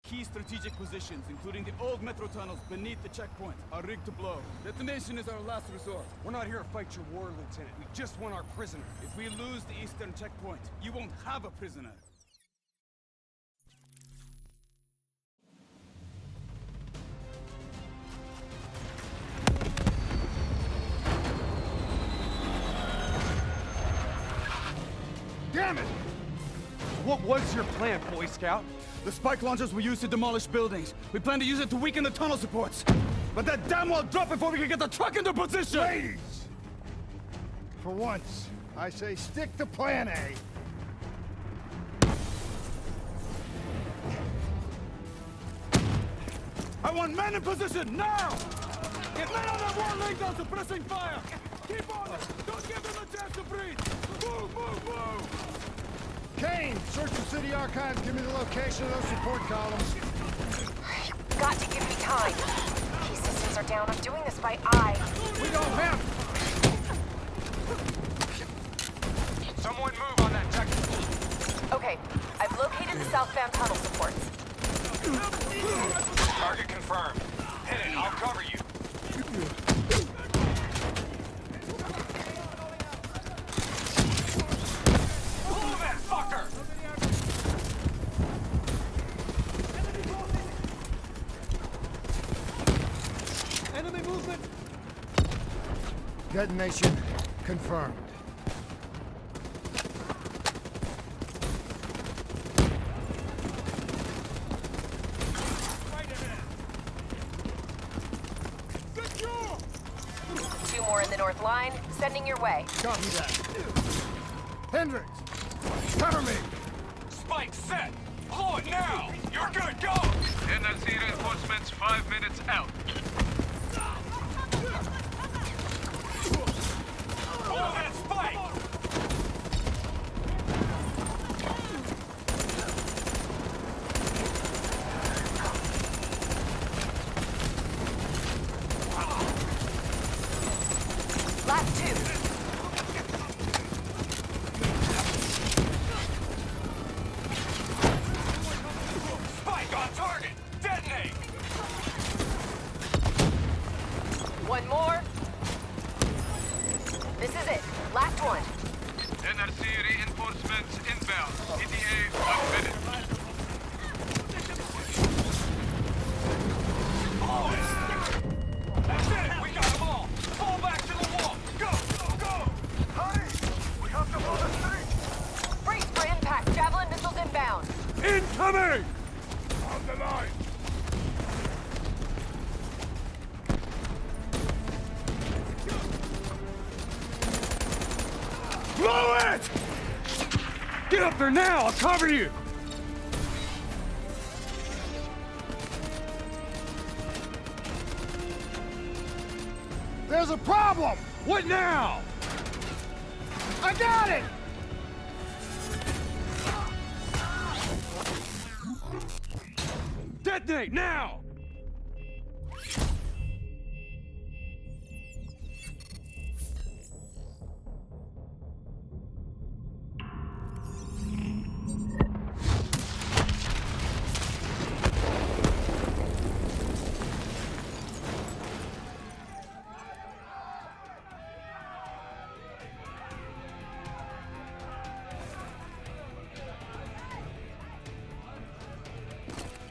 Key strategic positions, including the old metro tunnels beneath the checkpoint, are rigged to blow. Detonation is our last resort. We're not here to fight your war, Lieutenant. We just want our prisoner. If we lose the eastern checkpoint, you won't have a prisoner. Damn it! What was your plan, Boy Scout? The spike launchers were used to demolish buildings. We plan to use it to weaken the tunnel supports. But that damn well dropped before we can get the truck into position! Ladies! For once, I say stick to plan A. I want men in position, now! Get men on that war laying down suppressing fire! Keep on it! Don't give them a chance to breathe! Move, move, move! Kane, search the city archives. Give me the location of those support columns. You've got to give me time. Key systems are down. I'm doing this by eye. We don't have... Someone move on that check. Okay, I've located the southbound tunnel supports. Target confirmed. Hit it, I'll cover you. Pull that fucker! Enemy movement! Detonation confirmed. Two more in the north line, sending your way. Copy that. Hendricks, cover me! Spike set! Blow it now! You're good, go! NRC reinforcements 5 minutes out. Blow that spike! Last two. Spike on target! Detonate! One more. This is it. Last one. NRC reinforcements inbound. ETA 1 minute. Blow it! That's it! We got them all! Fall back to the wall! Go, go, go! Hurry! We have to blow the street! Brace for impact. Javelin missiles inbound. Incoming! On the line! Blow it! Get up there now! I'll cover you! There's a problem! What now? I got it! Detonate now!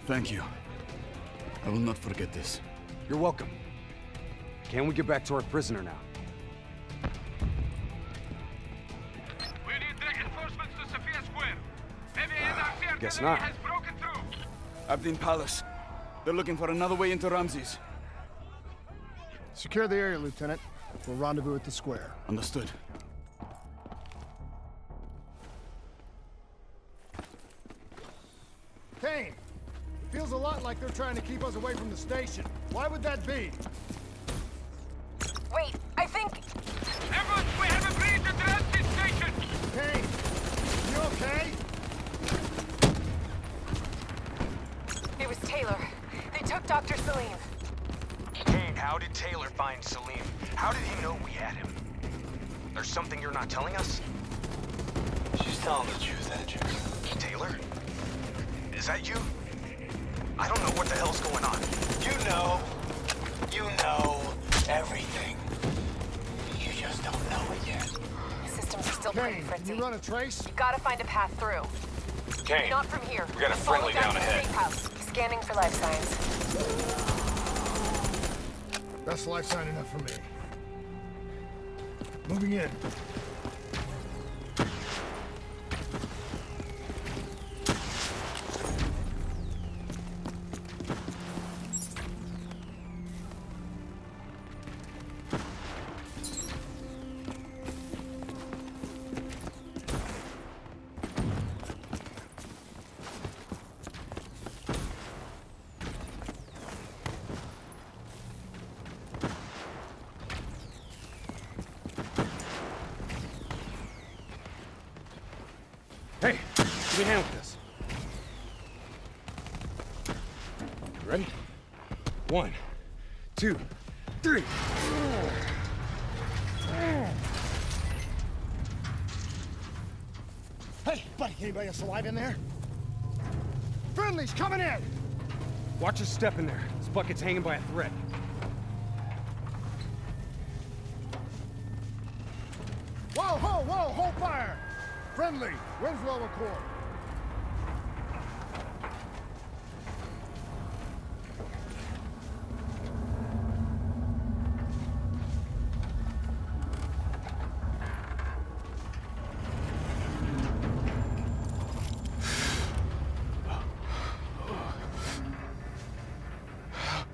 Thank you. I will not forget this. You're welcome. Can we get back to our prisoner now? We need reinforcements to Sophia Square. Heavy NRC Guess artillery not. has broken through. Abdin Palace. They're looking for another way into Ramses. Secure the area, Lieutenant. We'll rendezvous at the square. Understood. Kane! Feels a lot lot like they're trying to keep us away from the station. Why would that be? Wait, I think... Everyone, we have agreed to draft this station! Kane, you okay? It was Taylor. They took Dr. Salim. Kane, how did Taylor find Salim? How did he know we had him? There's something you're not telling us? She's telling the truth, Hendrix. Taylor? Is that you? I don't know what the hell's going on. You know everything. You just don't know it yet. The systems are still pretty Kane, fritzy. can you run a trace? You gotta find a path through. Kane, Not from here. we got a Follow friendly guys down to the ahead. safe house. Scanning for life signs. That's life sign enough for me. Moving in. Hey, give me a hand with this. You ready? 1, 2, 3. Hey, buddy, anybody else alive in there? Friendly's coming in! Watch your step in there. This bucket's hanging by a thread. Whoa, hold fire! Friendly, Winslow Accord.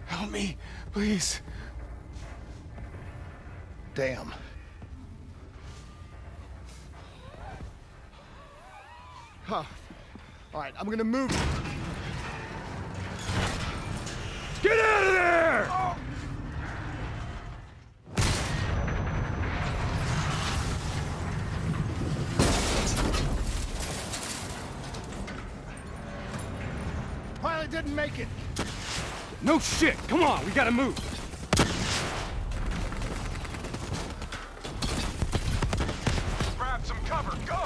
Help me, please. Damn. Huh. All right, I'm gonna move. Get out of there! Oh. Pilot didn't make it. No shit! Come on, we gotta move! Grab some cover, go!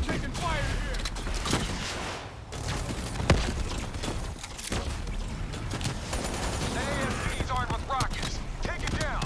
Taking fire here! The ASP's armed with rockets. Take it down!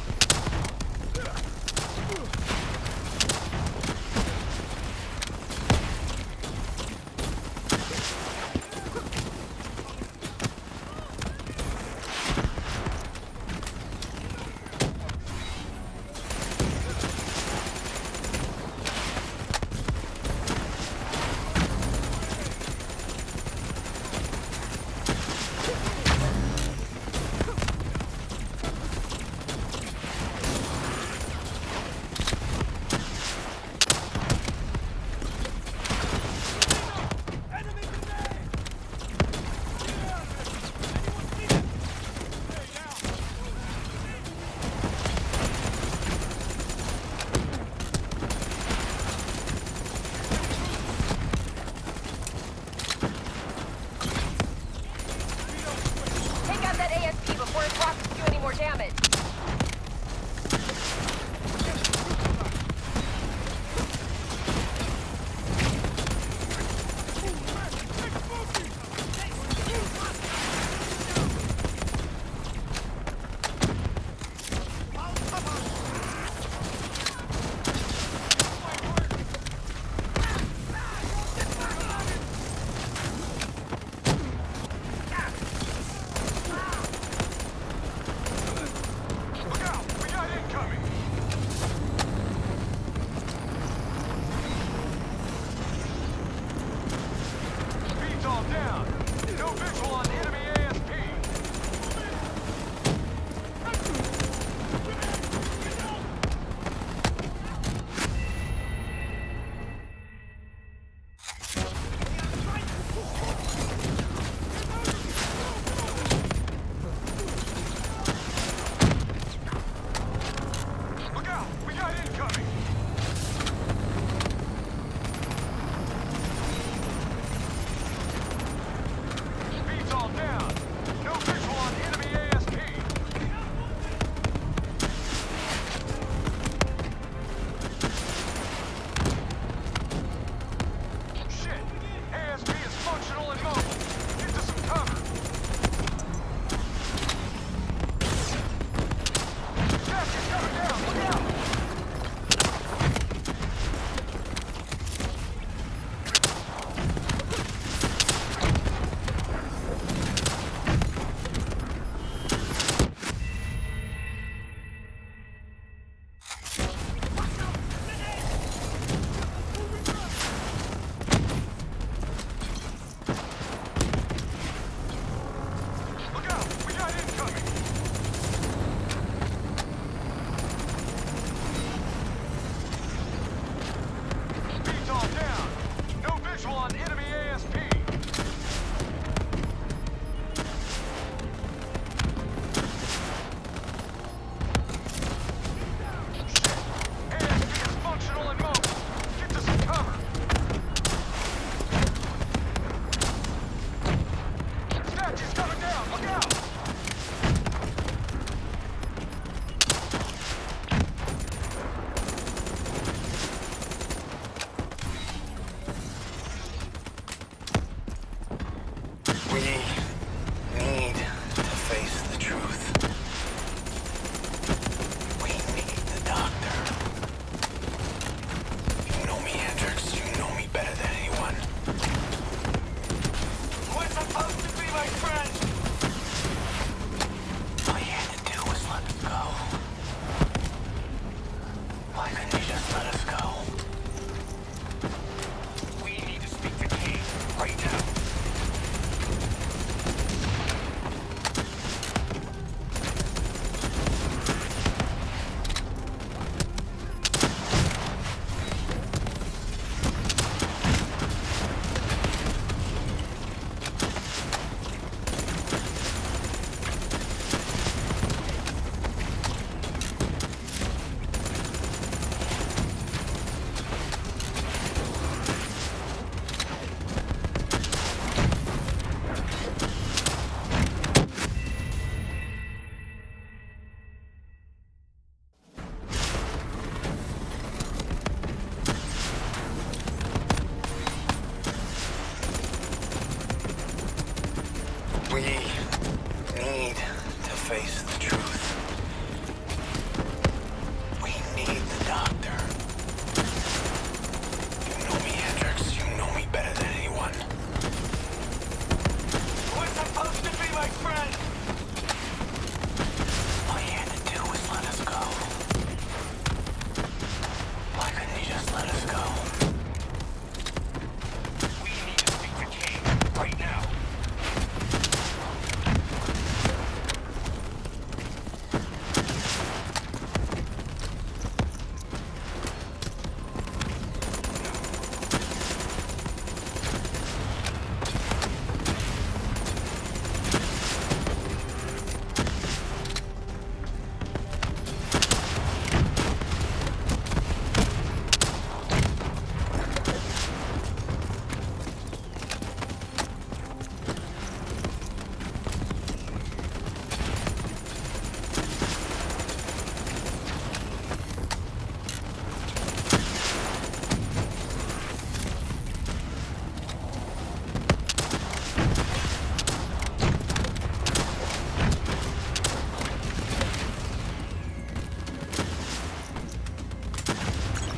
Take out that ASP before it causes you any more damage. Look out! We got incoming! Speed's all down. No visual on enemy ASP. We need to face the truth. We need the doctor. You know me, Hendrix. You know me better than anyone. We're supposed to be my friend! All you had to do was let us go. Why couldn't you just let us go? We need to speak to Kane right now.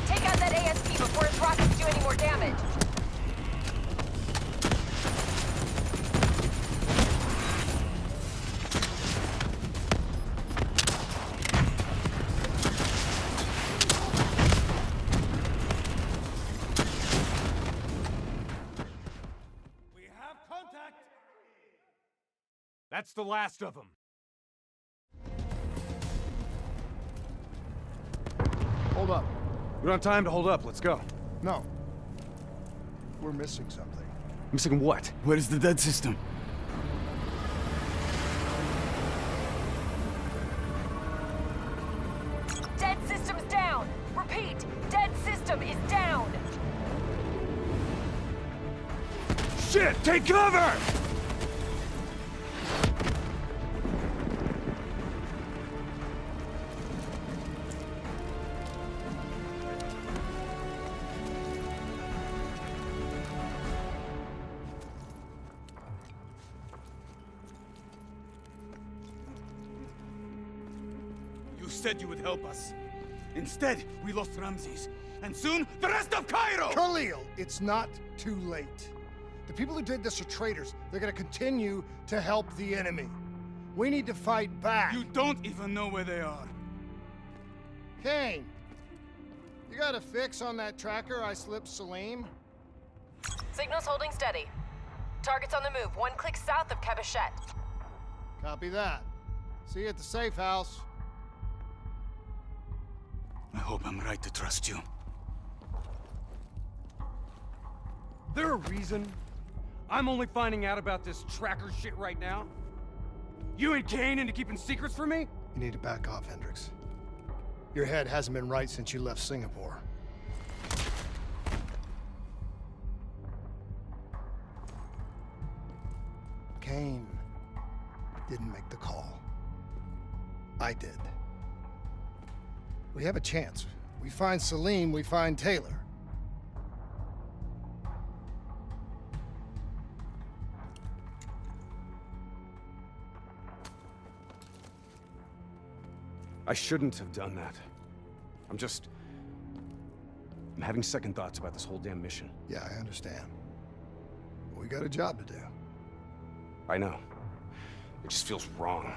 Take out that ASP before its rockets do any more damage. We have contact! That's the last of them. Hold up. We don't have time to hold up. Let's go. No. We're missing something. Missing what? Where is the dead system? Dead system's down! Repeat, dead system is down! Shit! Take cover! You said you would help us. Instead, we lost Ramses. And soon, the rest of Cairo! Khalil, it's not too late. The people who did this are traitors. They're gonna continue to help the enemy. We need to fight back. You don't even know where they are. Kane, you got a fix on that tracker I slipped Salim? Signal's holding steady. Target's on the move, 1 click south of Cabochette. Copy that. See you at the safe house. I hope I'm right to trust you. There a reason I'm only finding out about this tracker shit right now? You and Kane into keeping secrets from me? You need to back off, Hendrix. Your head hasn't been right since you left Singapore. Kane didn't make the call. I did. We have a chance. We find Salim, we find Taylor. I shouldn't have done that. I'm having second thoughts about this whole damn mission. Yeah, I understand. We got a job to do. I know. It just feels wrong.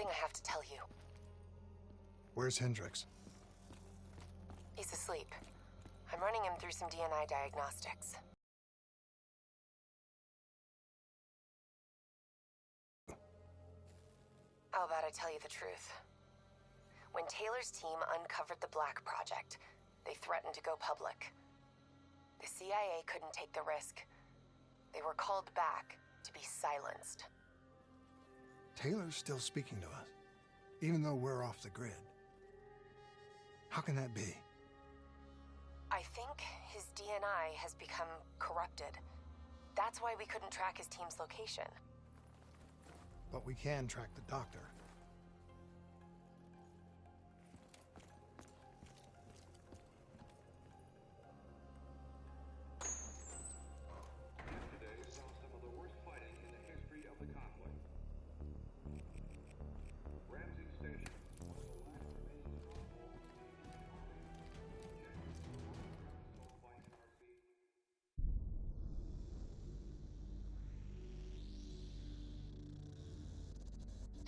something I have to tell you. Where's Hendricks? He's asleep. I'm running him through some DNI diagnostics. How about I tell you the truth? When Taylor's team uncovered the Black Project, they threatened to go public. The CIA couldn't take the risk. They were called back to be silenced. Taylor's still speaking to us, even though we're off the grid. How can that be? I think his DNI has become corrupted. That's why we couldn't track his team's location. But we can track the doctor.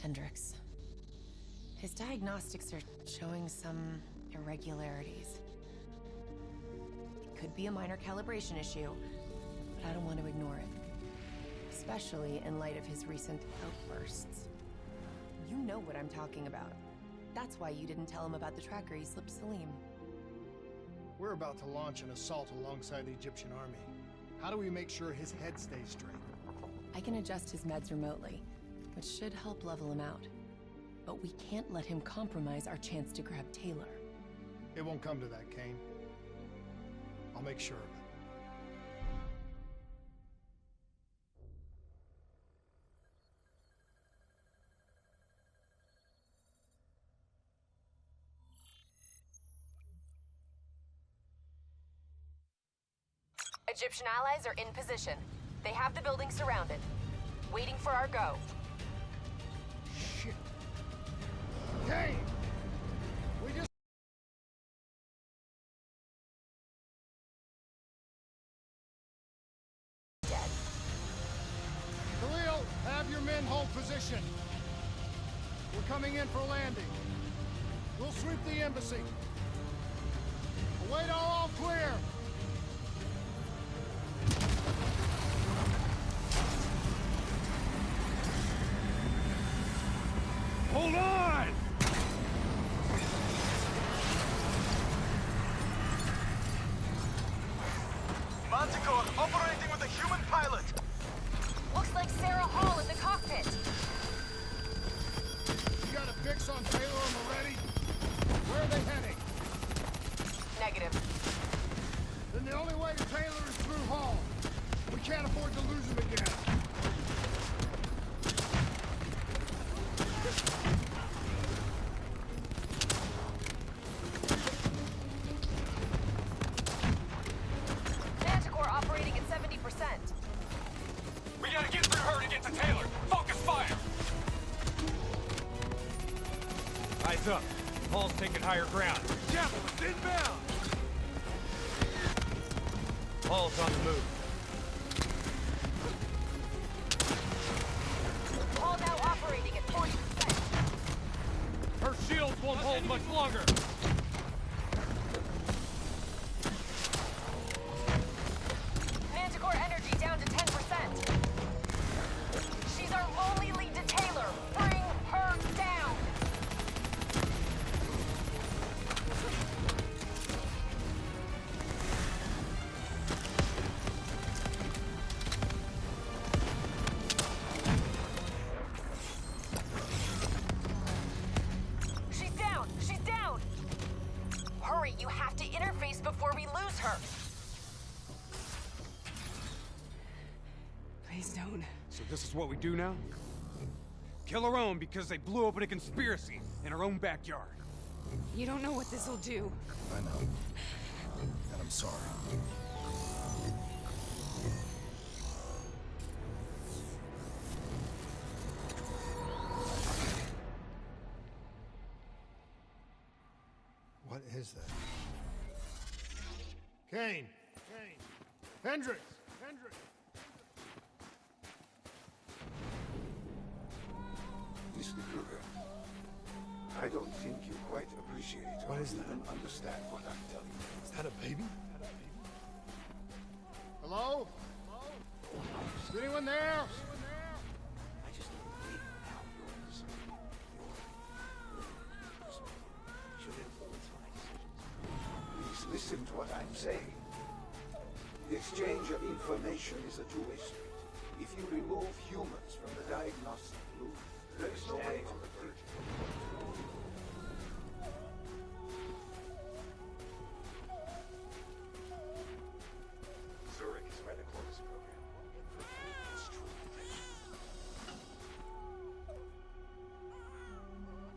Hendricks. His diagnostics are showing some irregularities. It could be a minor calibration issue, but I don't want to ignore it. Especially in light of his recent outbursts. You know what I'm talking about. That's why you didn't tell him about the tracker he slipped Salim. We're about to launch an assault alongside the Egyptian army. How do we make sure his head stays straight? I can adjust his meds remotely, which should help level him out. But we can't let him compromise our chance to grab Taylor. It won't come to that, Kane. I'll make sure of it. Egyptian allies are in position. They have the building surrounded, waiting for our go. Shit. Kane! We just... Dead. Khalil, have your men hold position. We're coming in for landing. We'll sweep the embassy. Await all clear. Hold on! Manticore operating with a human pilot. Looks like Sarah Hall in the cockpit. You got a fix on Taylor and Moretti? Where are they heading? Negative. Then the only way to Taylor is through Hall. We can't afford to lose him again. Manticore operating at 70%. We gotta get through her to get to Taylor. Focus fire! Eyes up. Hall's taking higher ground. Javelins inbound! Hall's on the move. Hall now operating at 40%. Her shields won't hold much longer. Manticore energy down to 10%. She's our only lead to Taylor. Bring her down. She's down. She's down. Hurry, you have to interface before we lose her. Please don't. So this is what we do now? Kill our own because they blew open a conspiracy in our own backyard. You don't know what this will do. I know. And I'm sorry. What is that? Kane! Kane! Hendricks! Hendricks! Mr. Kruger, I don't think you quite appreciate or even understand what I'm telling you. Is that a baby? Hello? Is anyone there? I just don't believe how yours should influence my decisions. Please listen to what I'm saying. The exchange of information is a two-way street. If you remove humans from the diagnostic loop, there is no way to reverse it. Zurich is where the close program. It's true.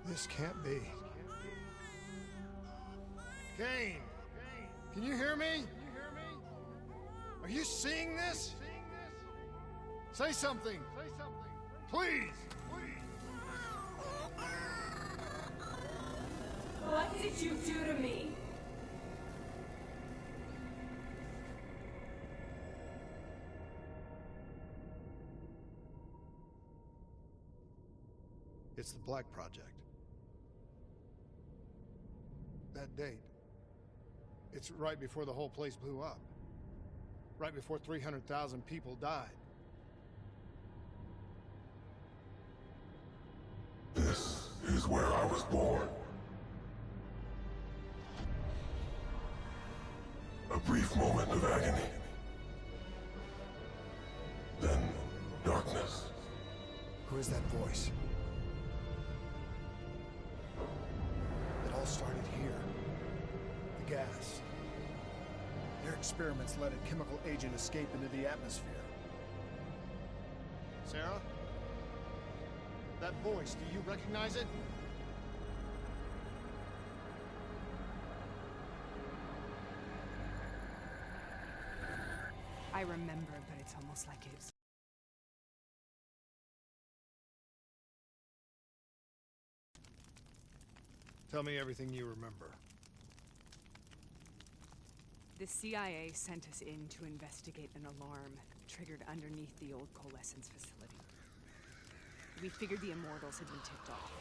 This can't be. Kane! Can you hear me? Are you seeing this? Say something! Please! What did you do to me? It's the Black Project. That date. It's right before the whole place blew up. Right before 300,000 people died. This is where I was born. A brief moment of agony. Then darkness. Who is that voice? It all started here. The gas. Their experiments let a chemical agent escape into the atmosphere. Sarah? That voice, do you recognize it? I remember, but it's almost like it's... Tell me everything you remember. The CIA sent us in to investigate an alarm triggered underneath the old coalescence facility. We figured the Immortals had been tipped off.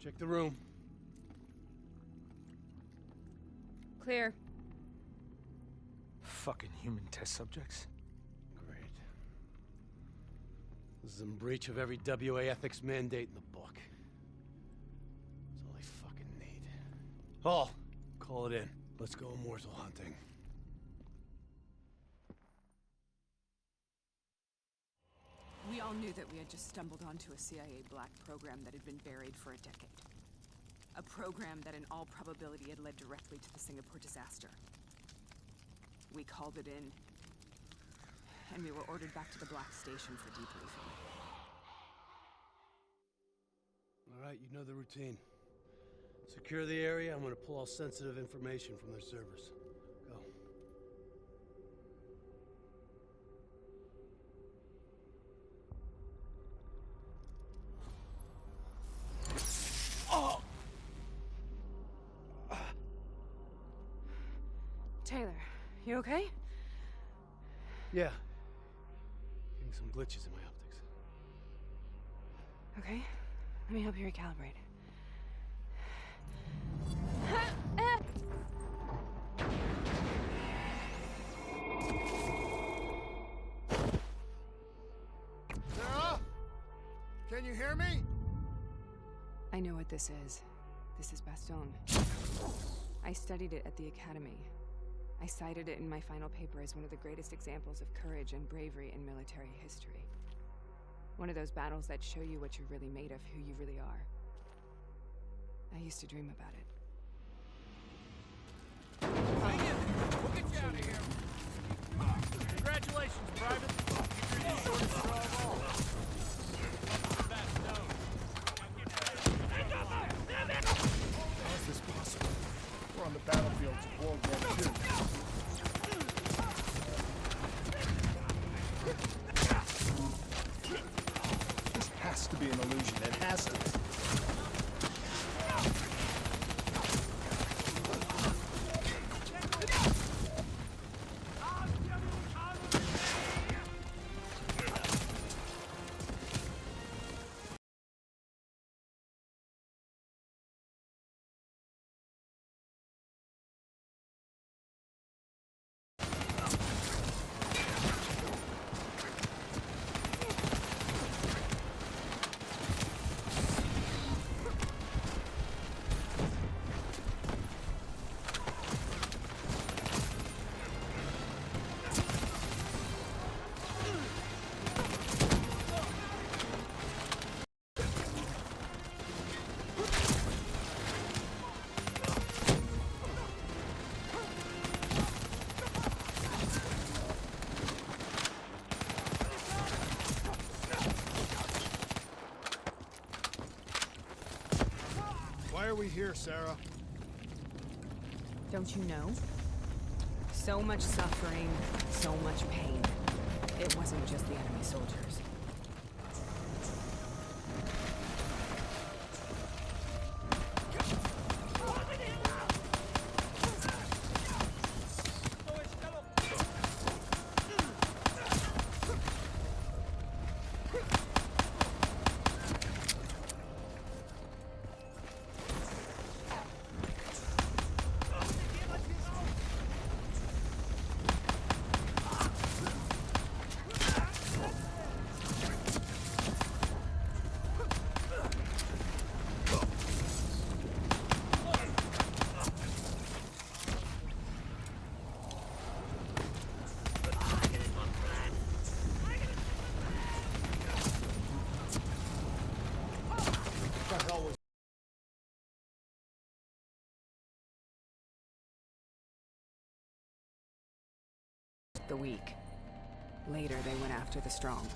Check the room. Clear. Fucking human test subjects. Great. This is in breach of every WA ethics mandate in the book. That's all I fucking need. Hall, call it in. Let's go immortal hunting. We all knew that we had just stumbled onto a CIA black program that had been buried for a decade. A program that in all probability had led directly to the Singapore disaster. We called it in, and we were ordered back to the Black Station for debriefing. All right, you know the routine. Secure the area. I'm gonna pull all sensitive information from their servers. Go. Taylor, you okay? Yeah. Getting some glitches in my optics. Okay, let me help you recalibrate. Sarah? Can you hear me? I know what this is. This is Baston. I studied it at the Academy. I cited it in my final paper as one of the greatest examples of courage and bravery in military history. One of those battles that show you what you're really made of, who you really are. I used to dream about it. Hang in! We'll get you out of here! Congratulations, Private! You're the shortest straw of all. How is this possible? We're on the battlefields of World War II. This has to be an illusion. It has to be. Why are we here, Sarah? Don't you know? So much suffering, so much pain. It wasn't just the enemy soldiers. The weak. Later, they went after the strong.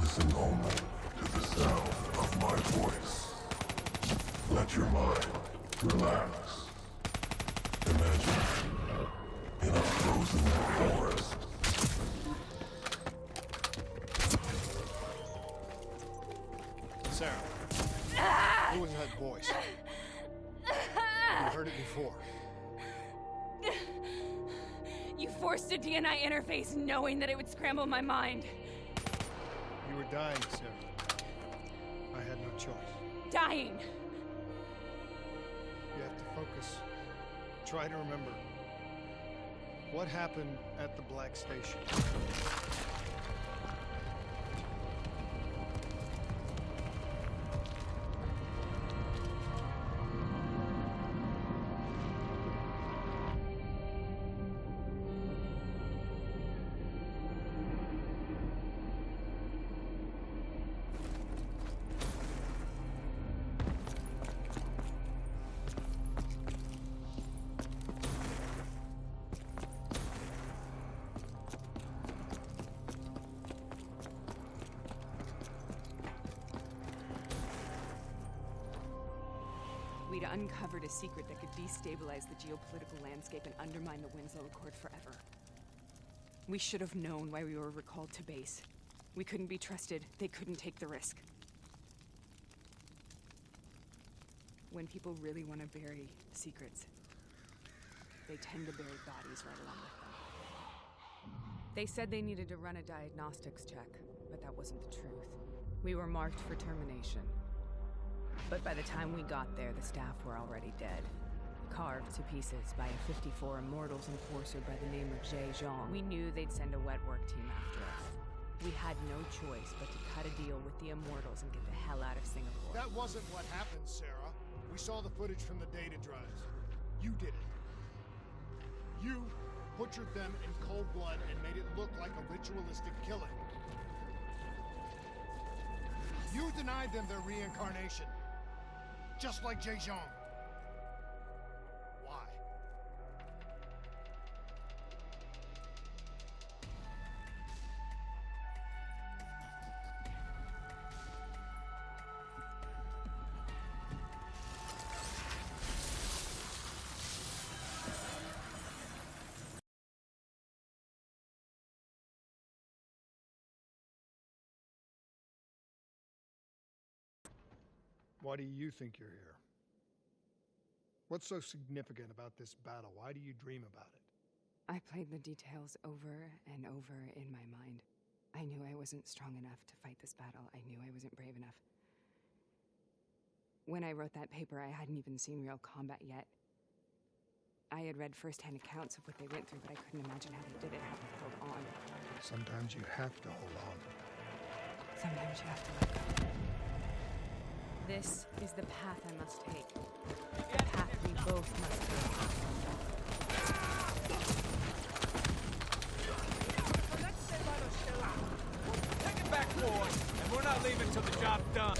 Listen only to the sound of my voice. Let your mind relax. Imagine in a frozen forest. Sarah, who was that voice? You heard it before. You forced a DNI interface knowing that it would scramble my mind. You were dying, Sarah. I had no choice. Dying! You have to focus. Try to remember. What happened at the Black Station? We'd uncovered a secret that could destabilize the geopolitical landscape and undermine the Winslow Accord forever. We should have known why we were recalled to base. We couldn't be trusted. They couldn't take the risk. When people really want to bury secrets, they tend to bury bodies right along with them. They said they needed to run a diagnostics check, but that wasn't the truth. We were marked for termination. But by the time we got there, the staff were already dead. Carved to pieces by a 54 Immortals enforcer by the name of Jay Zhang. We knew they'd send a wet work team after us. We had no choice but to cut a deal with the Immortals and get the hell out of Singapore. That wasn't what happened, Sarah. We saw the footage from the data drives. You did it. You butchered them in cold blood and made it look like a ritualistic killing. You denied them their reincarnation. Just like Jay Zhang. Why? Why do you think you're here? What's so significant about this battle? Why do you dream about it? I played the details over and over in my mind. I knew I wasn't strong enough to fight this battle. I knew I wasn't brave enough. When I wrote that paper, I hadn't even seen real combat yet. I had read first-hand accounts of what they went through, but I couldn't imagine how they did it, how they held on. Sometimes you have to hold on. Sometimes you have to let go. This is the path I must take. The path we both must take. Take it back, boy, and we're not leaving till the job's done.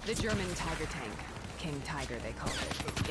The German Tiger tank. King Tiger, they called it.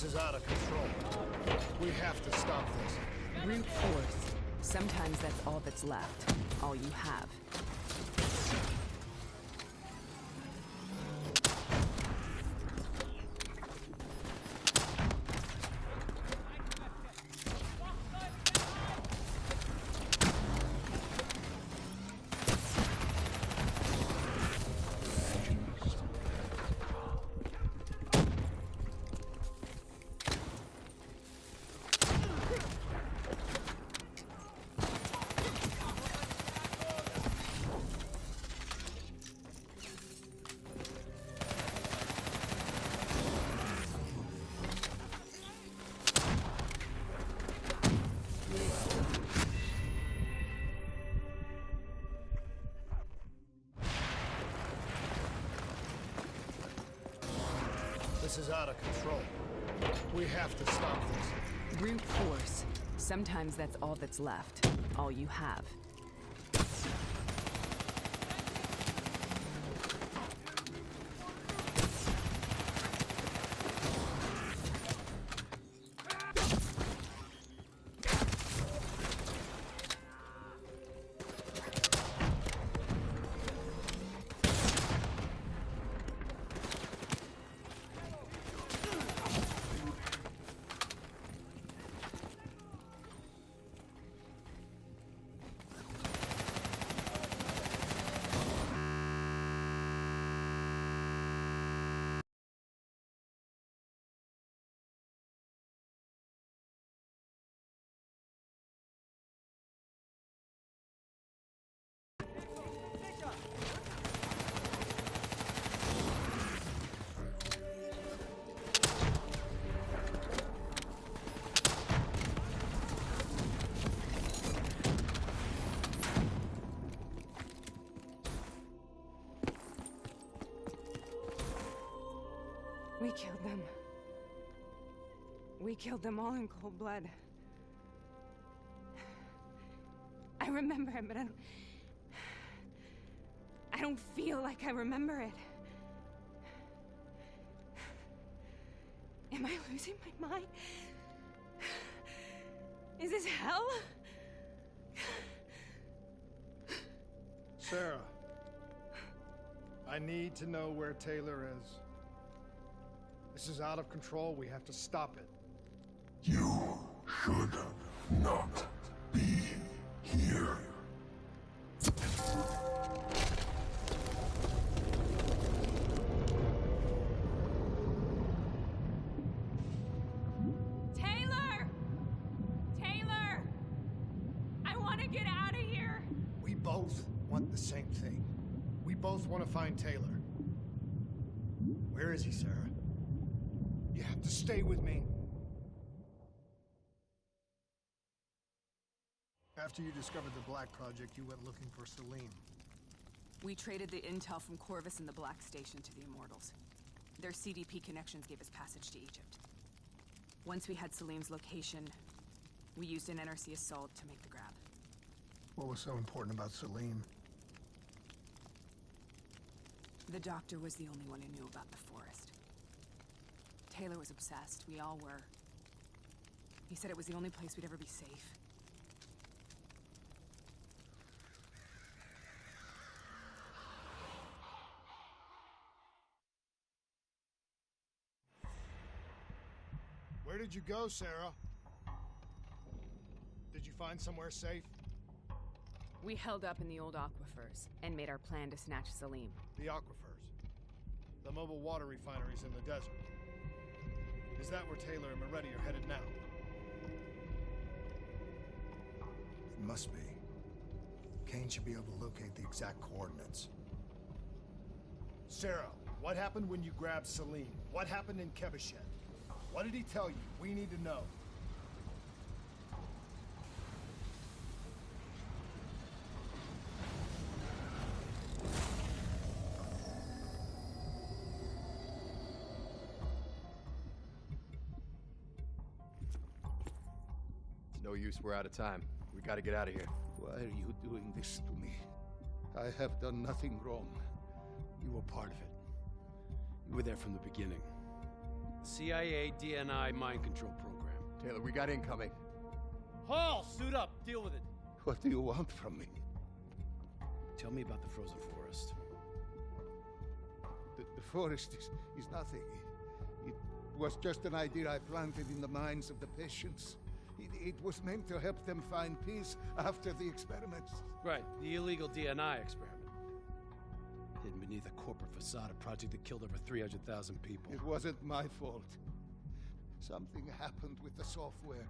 This is out of control. We have to stop this. Brute force. Sometimes that's all that's left. All you have. This is out of control. We have to stop this. Brute force. Sometimes that's all that's left. All you have. We killed them. We killed them all in cold blood. I remember it, but I don't feel like I remember it. Am I losing my mind? Is this hell? Sarah, I need to know where Taylor is. This is out of control. We have to stop it. You should not be here. Taylor! Taylor! I want to get out of here! We both want the same thing. We both want to find Taylor. Where is he, Sarah? You have to stay with me. After you discovered the Black Project, you went looking for Salim. We traded the intel from Corvus and the Black Station to the Immortals. Their CDP connections gave us passage to Egypt. Once we had Salim's location, we used an NRC assault to make the grab. What was so important about Salim? The doctor was the only one who knew about the forest. Taylor was obsessed. We all were. He said it was the only place we'd ever be safe. Where did you go, Sarah? Did you find somewhere safe? We held up in the old aquifers and made our plan to snatch Salim. The aquifers. The mobile water refineries in the desert. Is that where Taylor and Moretti are headed now? It must be. Kane should be able to locate the exact coordinates. Sarah, what happened when you grabbed Salim? What happened in Kebashet? What did he tell you? We need to know. No use, we're out of time. We gotta get out of here. Why are you doing this to me? I have done nothing wrong. You were part of it. You were there from the beginning. The CIA DNI mind control program. Taylor, we got incoming. Hall, suit up. Deal with it. What do you want from me? Tell me about the frozen forest. The forest is nothing. It was just an idea I planted in the minds of the patients. It was meant to help them find peace after the experiments. Right, the illegal DNI experiment. Hidden beneath a corporate facade, a project that killed over 300,000 people. It wasn't my fault. Something happened with the software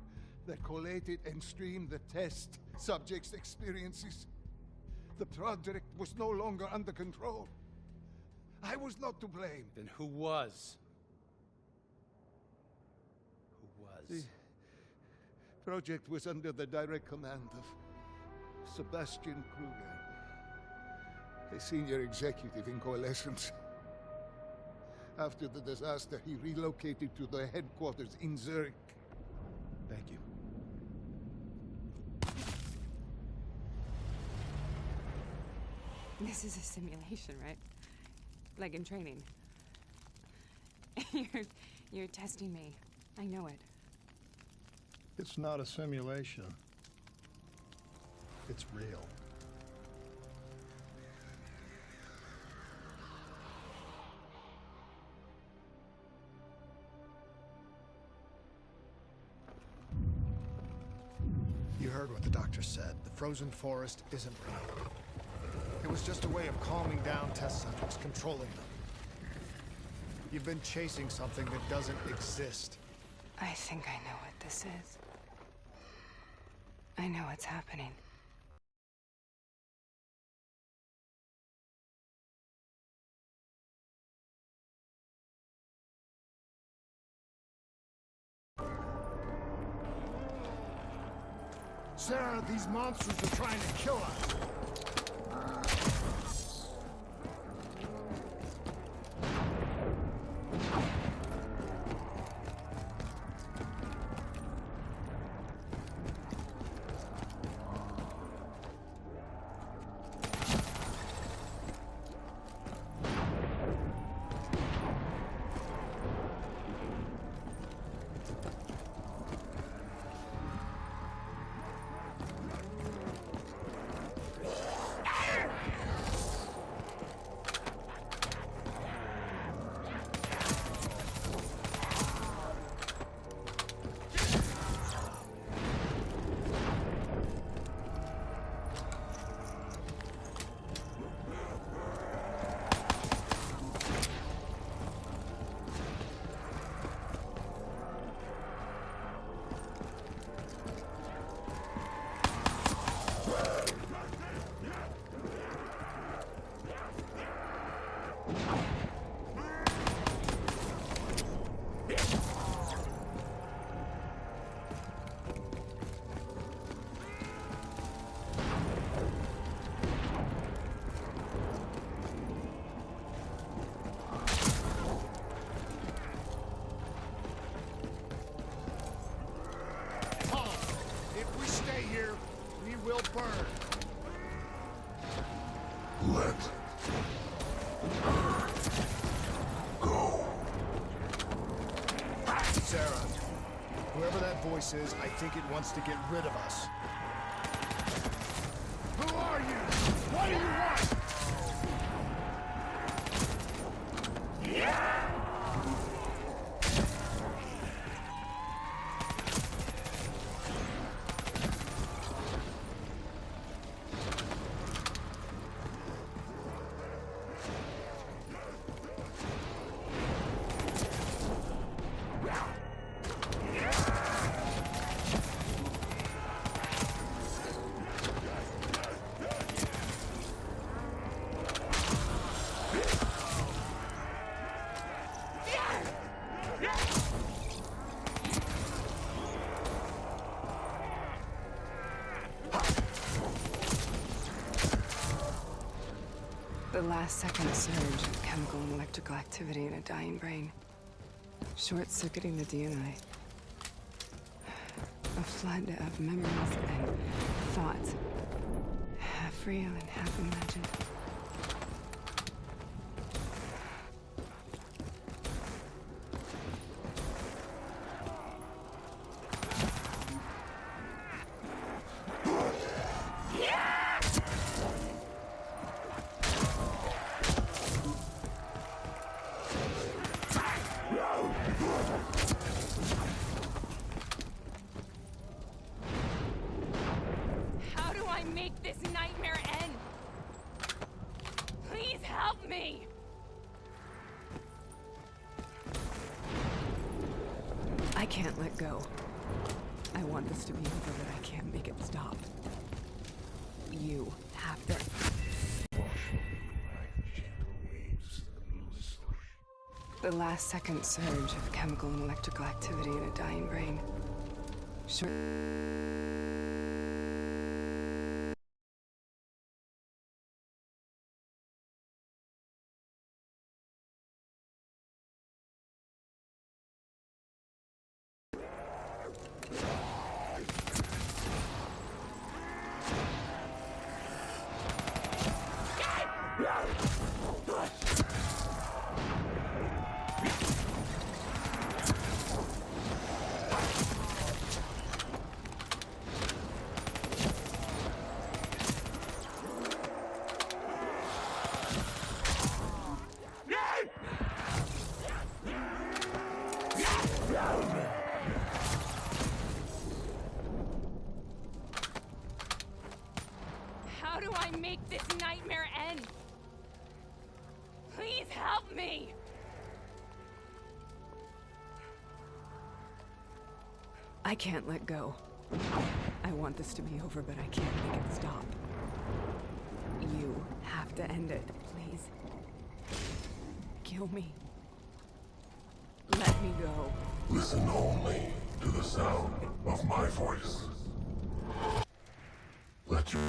that collated and streamed the test subjects' experiences. The project was no longer under control. I was not to blame. Then who was? The project was under the direct command of Sebastian Kruger, a senior executive in Coalescence. After the disaster, he relocated to the headquarters in Zurich. Thank you. This is a simulation, right? Like in training. You're testing me. I know it. It's not a simulation. It's real. You heard what the doctor said. The frozen forest isn't real. It was just a way of calming down test subjects, controlling them. You've been chasing something that doesn't exist. I think I know what this is. I know what's happening. Sarah, these monsters are trying to kill us. Will burn. Let go. Sarah, whoever that voice is, I think it wants to get rid of us. Who are you? What do you want? The last second surge of chemical and electrical activity in a dying brain. Short-circuiting the DNI. A flood of memories and thoughts. Half real and half imagined. can't let go. I want this to be over, but I can't make it stop. You have to. The last second surge of chemical and electrical activity in a dying brain. Sure. How do I make this nightmare end? Please help me! I can't let go. I want this to be over, but I can't make it stop. You have to end it, please. Kill me. Let me go. Listen only to the sound of my voice. Let your...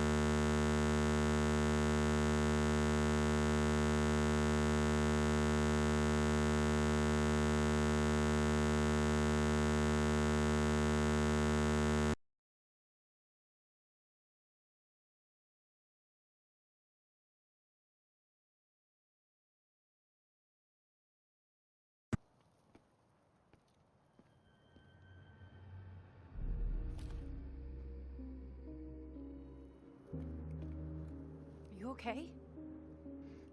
You okay?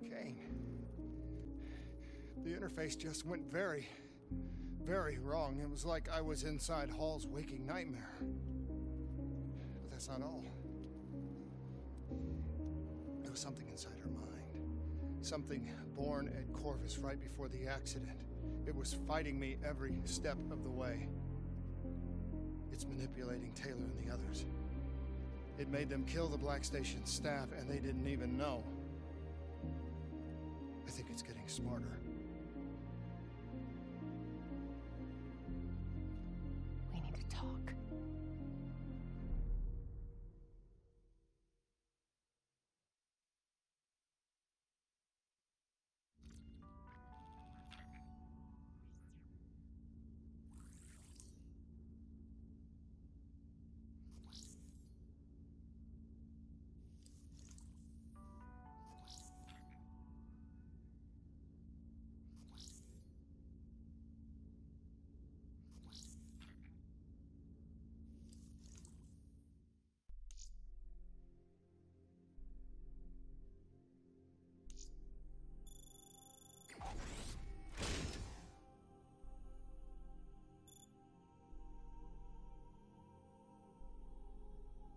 Kane. The interface just went very, very wrong. It was like I was inside Hall's waking nightmare. But that's not all. There was something inside her mind. Something born at Corvus right before the accident. It was fighting me every step of the way. It's manipulating Taylor and the others. It made them kill the Black Station staff, and they didn't even know. I think it's getting smarter.